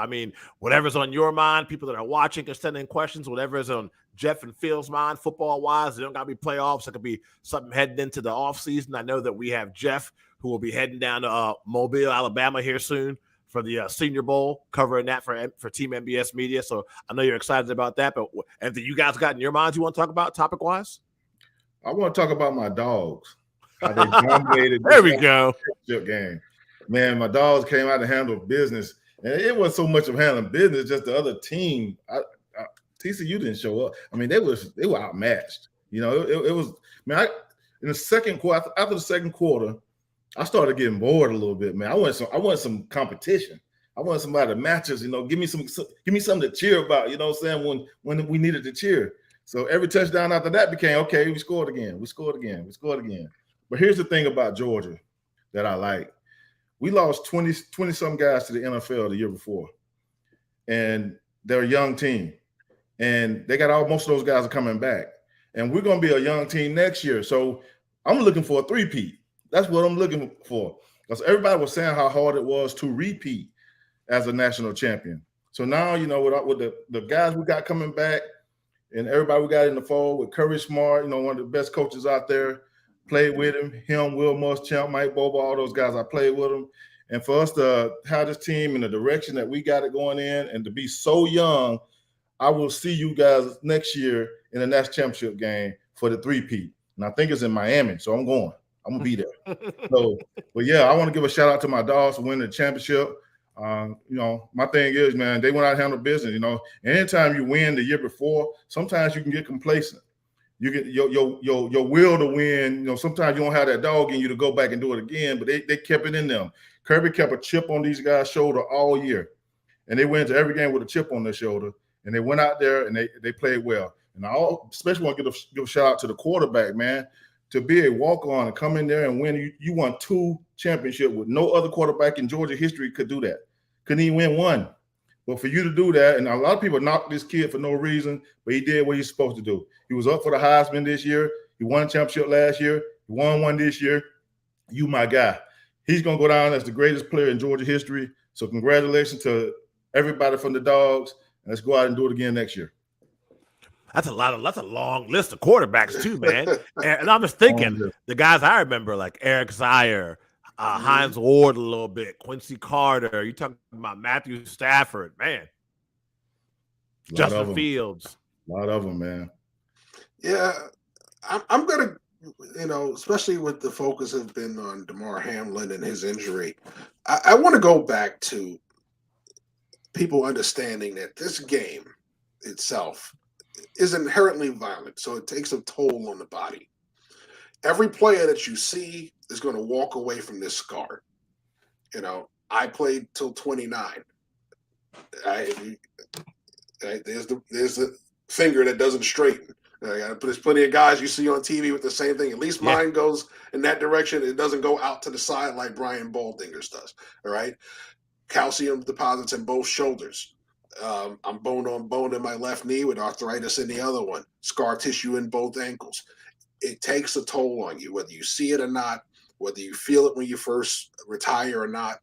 whatever's on your mind, people that are watching can send in questions. Whatever is on Jeff and Phil's mind, football-wise, it don't got to be playoffs. It could be something heading into the offseason. I know that we have Jeff, who will be heading down to Mobile, Alabama here soon for the Senior Bowl, covering that for Team MBS Media. So, I know you're excited about that. But anything you guys got in your minds you want to talk about topic-wise? I want to talk about my dogs. How they dominated there we go. Game. Man, my dogs came out to handle business. And it wasn't so much of handling business, just the other team. TCU didn't show up. They were outmatched. It was, man, in the second quarter, after the second quarter, I started getting bored a little bit, man. I want some competition. I want somebody to match us, give me something to cheer about, when we needed to cheer. So every touchdown after that became, okay, we scored again. But here's the thing about Georgia that I like. We lost 20-some guys to the NFL the year before, and they're a young team, and they got most of those guys are coming back, and we're going to be a young team next year. So I'm looking for a three-peat. That's what I'm looking for, because everybody was saying how hard it was to repeat as a national champion. So now, with the guys we got coming back and everybody we got in the fold with Kirby Smart, one of the best coaches out there, played with him, Will Muschamp, Mike Bobo, all those guys, I played with them. And for us to have this team in the direction that we got it going in and to be so young, I will see you guys next year in the national championship game for the three-peat. And I think it's in Miami, so I'm going. I'm going to be there. But yeah, I want to give a shout-out to my dogs for winning the championship. My thing is, man, they went out and handled business. Anytime you win the year before, sometimes you can get complacent. You get your will to win. Sometimes you don't have that dog in you to go back and do it again, but they kept it in them. Kirby kept a chip on these guys' shoulder all year, and they went to every game with a chip on their shoulder, and they went out there and they played well. And I especially want to give a shout out to the quarterback, man, to be a walk-on and come in there and win. You won 2 championships with no other quarterback in Georgia history could do that. Couldn't even win one. But for you to do that, and a lot of people knocked this kid for no reason, but he did what he's supposed to do. He was up for the Heisman this year. He won a championship last year. He won one this year. You my guy. He's going to go down as the greatest player in Georgia history. So congratulations to everybody from the Dogs. And let's go out and do it again next year. That's a long list of quarterbacks too, man. And I'm just thinking the guys I remember, like Eric Zier, Hines Ward a little bit, Quincy Carter. You talking about Matthew Stafford, man. Justin Fields. A lot of them, man. Yeah, I'm going to, especially with the focus has been on Damar Hamlin and his injury, I want to go back to people understanding that this game itself is inherently violent, so it takes a toll on the body. Every player that you see is going to walk away from this scarred. I played till 29. There's the finger that doesn't straighten. There's plenty of guys you see on TV with the same thing. At least mine goes in that direction. It doesn't go out to the side like Brian Baldinger's does. All right. Calcium deposits in both shoulders. I'm bone on bone in my left knee with arthritis in the other one. Scar tissue in both ankles. It takes a toll on you, whether you see it or not, whether you feel it when you first retire or not.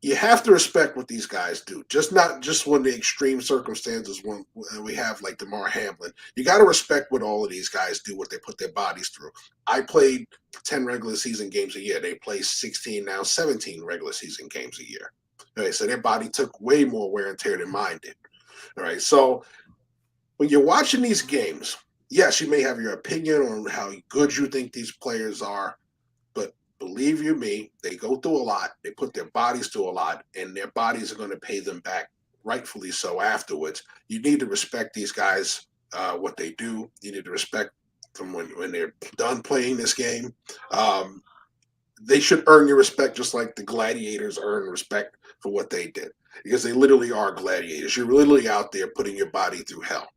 You have to respect what these guys do. Not just when the extreme circumstances when we have like Damar Hamlin. You got to respect what all of these guys do, what they put their bodies through. I played 10 regular season games a year. They play 16, now 17 regular season games a year. All right, so their body took way more wear and tear than mine did. All right, so when you're watching these games, yes, you may have your opinion on how good you think these players are, but believe you me, they go through a lot. They put their bodies through a lot, and their bodies are going to pay them back, rightfully so, afterwards. You need to respect these guys, what they do. You need to respect them when they're done playing this game. They should earn your respect just like the gladiators earn respect for what they did, because they literally are gladiators. You're literally out there putting your body through hell.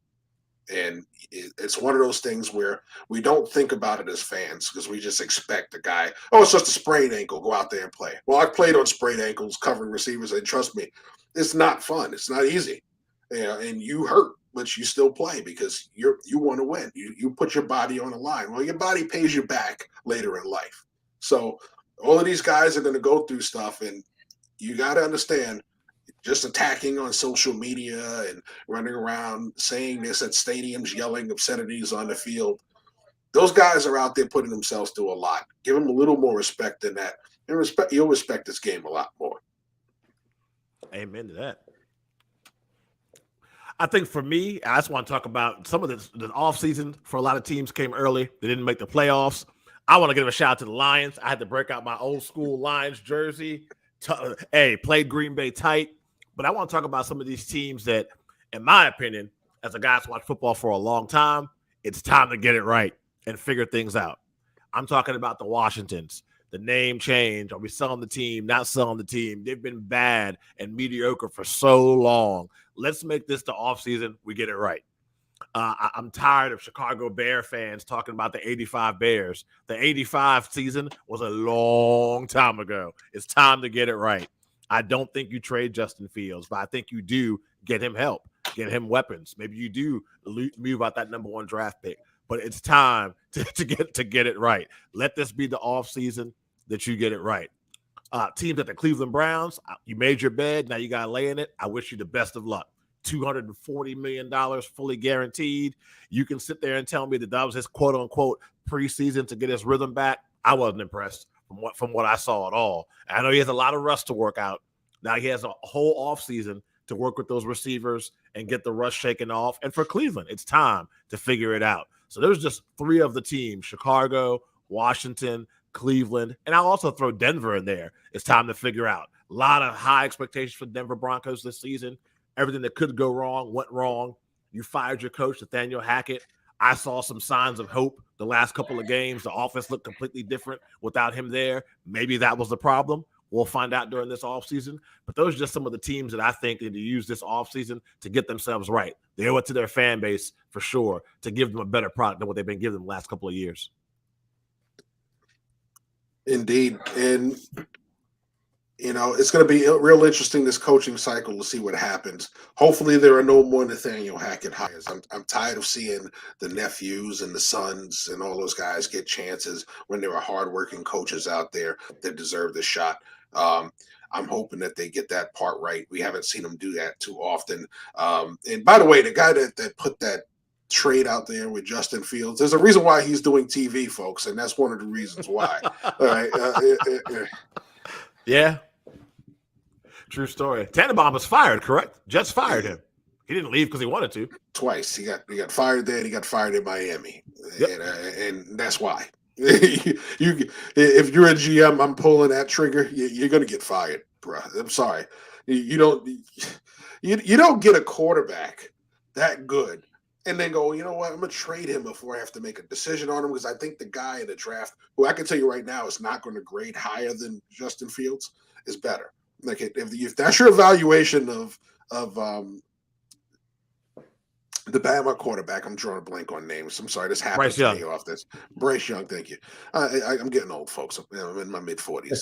And it's one of those things where we don't think about it as fans because we just expect a guy, it's just a sprained ankle, go out there and play. Well, I've played on sprained ankles covering receivers, and trust me, it's not fun. It's not easy. And you hurt, but you still play because you want to win. You put your body on the line. Well, your body pays you back later in life. So all of these guys are going to go through stuff, and you got to understand, just attacking on social media and running around saying this at stadiums, yelling obscenities on the field. Those guys are out there putting themselves through a lot. Give them a little more respect than that. And you'll respect this game a lot more. Amen to that. I think for me, I just want to talk about some of the offseason for a lot of teams came early. They didn't make the playoffs. I want to give a shout out to the Lions. I had to break out my old school Lions jersey. Played Green Bay tight. But I want to talk about some of these teams that, in my opinion, as a guy that's watched football for a long time, it's time to get it right and figure things out. I'm talking about the Washingtons, the name change. Are we selling the team, not selling the team? They've been bad and mediocre for so long. Let's make this the offseason. We get it right. I'm tired of Chicago Bear fans talking about the 85 Bears. The 85 season was a long time ago. It's time to get it right. I don't think you trade Justin Fields, but I think you do get him help, get him weapons. Maybe you do move out that number 1 draft pick, but it's time to get it right. Let this be the offseason that you get it right. Teams at the Cleveland Browns, you made your bed. Now you got to lay in it. I wish you the best of luck. $240 million fully guaranteed. You can sit there and tell me that was his quote unquote preseason to get his rhythm back. I wasn't impressed from what I saw at all. I know he has a lot of rust to work out. Now he has a whole offseason to work with those receivers and get the rust shaken off. And for Cleveland, it's time to figure it out. So there's just 3 of the teams: Chicago, Washington, Cleveland, and I'll also throw Denver in there. It's time to figure out. A lot of high expectations for Denver Broncos this season. Everything that could go wrong went wrong. You fired your coach, Nathaniel Hackett. I saw some signs of hope the last couple of games. The offense looked completely different without him there. Maybe that was the problem. We'll find out during this offseason. But those are just some of the teams that I think need to use this offseason to get themselves right. They owe it to their fan base for sure to give them a better product than what they've been giving them the last couple of years. Indeed. And it's going to be real interesting this coaching cycle to see what happens. Hopefully there are no more Nathaniel Hackett hires. I'm tired of seeing the nephews and the sons and all those guys get chances when there are hardworking coaches out there that deserve the shot. I'm hoping that they get that part right. We haven't seen them do that too often. And by the way, the guy that put that trade out there with Justin Fields, there's a reason why he's doing TV, folks, and that's one of the reasons why. All right. Yeah. True story. Tannenbaum was fired, correct? Jets fired him. He didn't leave because he wanted to. Twice. He got fired there and he got fired in Miami. Yep. And that's why. If you're a GM, I'm pulling that trigger, you're going to get fired, bro. I'm sorry. You don't get a quarterback that good and then go, you know what, I'm going to trade him before I have to make a decision on him, because I think the guy in the draft, who I can tell you right now is not going to grade higher than Justin Fields, is better. Like if that's your evaluation of the Bama quarterback, I'm drawing a blank on names. I'm sorry, this happens to me off this. Bryce Young, thank you. I'm getting old, folks. I'm in my mid-40s.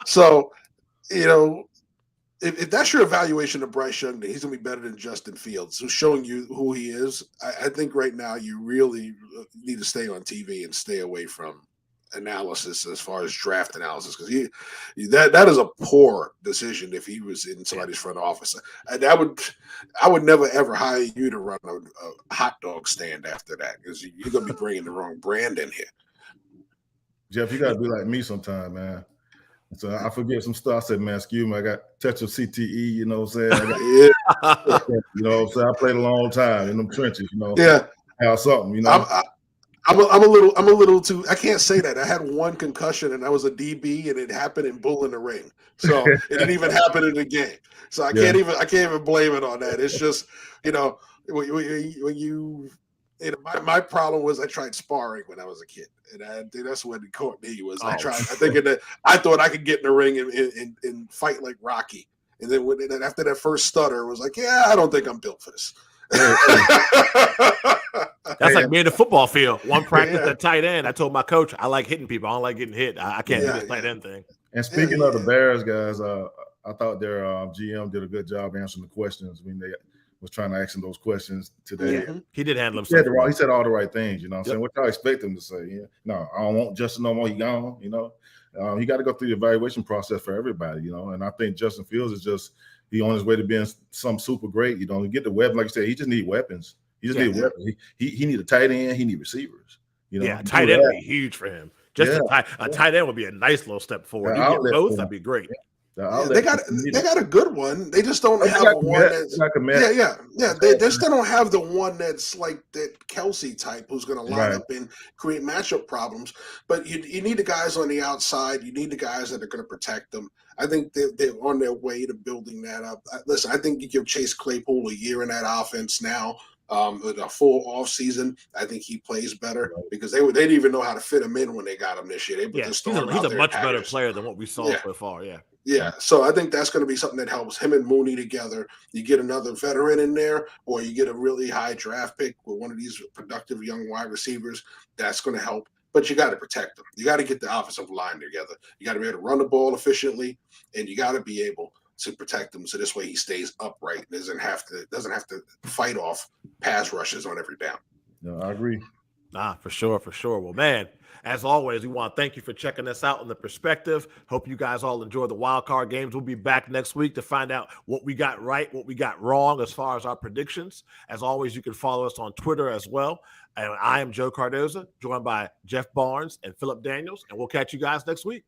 So if that's your evaluation of Bryce Young, he's going to be better than Justin Fields, who's showing you who he is. I think right now you really need to stay on TV and stay away from analysis as far as draft analysis, because that is a poor decision if he was in somebody's front office. And I would never ever hire you to run a hot dog stand after that, because you're going to be bringing the wrong brand in here. Jeff, you got to be like me sometime, man. So I forget some stuff. I said, man, excuse me, I got Tetra CTE, you know what I'm saying? You know what I'm saying? I played a long time in them trenches, Yeah. Have something, I'm a little too. I can't say that. I had one concussion and I was a DB, and it happened in Bull in the Ring. So it didn't even happen in the game. So I can't even blame it on that. It's just when you my problem was I tried sparring when I was a kid, and that's when it caught me. I thought I could get in the ring and fight like Rocky, and then after that first stutter, it was like, yeah, I don't think I'm built for this. That's like me in the football field. One practice at tight end, I told my coach, I like hitting people. I don't like getting hit. I can't do this tight end thing. And speaking of the Bears, guys, I thought their GM did a good job answering the questions when they was trying to ask him those questions today. Yeah. He did handle himself. He said all the right things, I'm saying? What y'all expect him to say? Yeah. No, I don't want Justin no more. He gone, he got to go through the evaluation process for everybody, and I think Justin Fields is just he on his way to being some super great. He get the weapon, like you said, he just need weapons. He just need weapons. He need a tight end, he need receivers. Tight end would be huge for him. A tight end would be a nice little step forward. You get both, that'd be great. They got a good one. They just don't have one that's They still don't have the one that's like that Kelsey type who's going to line up and create matchup problems. But you need the guys on the outside. You need the guys that are going to protect them. I think they're on their way to building that up. Listen, I think you give Chase Claypool a year in that offense now. With a full off season, I think he plays better because they didn't even know how to fit him in when they got him this year. They put the storm he's out a there much better Packers. player than what we saw so far. Yeah. Yeah, so I think that's going to be something that helps him and Mooney together. You get another veteran in there, or you get a really high draft pick with one of these productive young wide receivers. That's going to help, but you got to protect them. You got to get the offensive line together. You got to be able to run the ball efficiently, and you got to be able to protect him so this way he stays upright and doesn't have to fight off pass rushes on every down. No, I agree. For sure. Well, man, as always, we want to thank you for checking us out on The Perspective. Hope you guys all enjoy the wild card games. We'll be back next week to find out what we got right, what we got wrong as far as our predictions. As always, you can follow us on Twitter as well. And I am Joe Cardoza, joined by Jeff Barnes and Philip Daniels, and we'll catch you guys next week.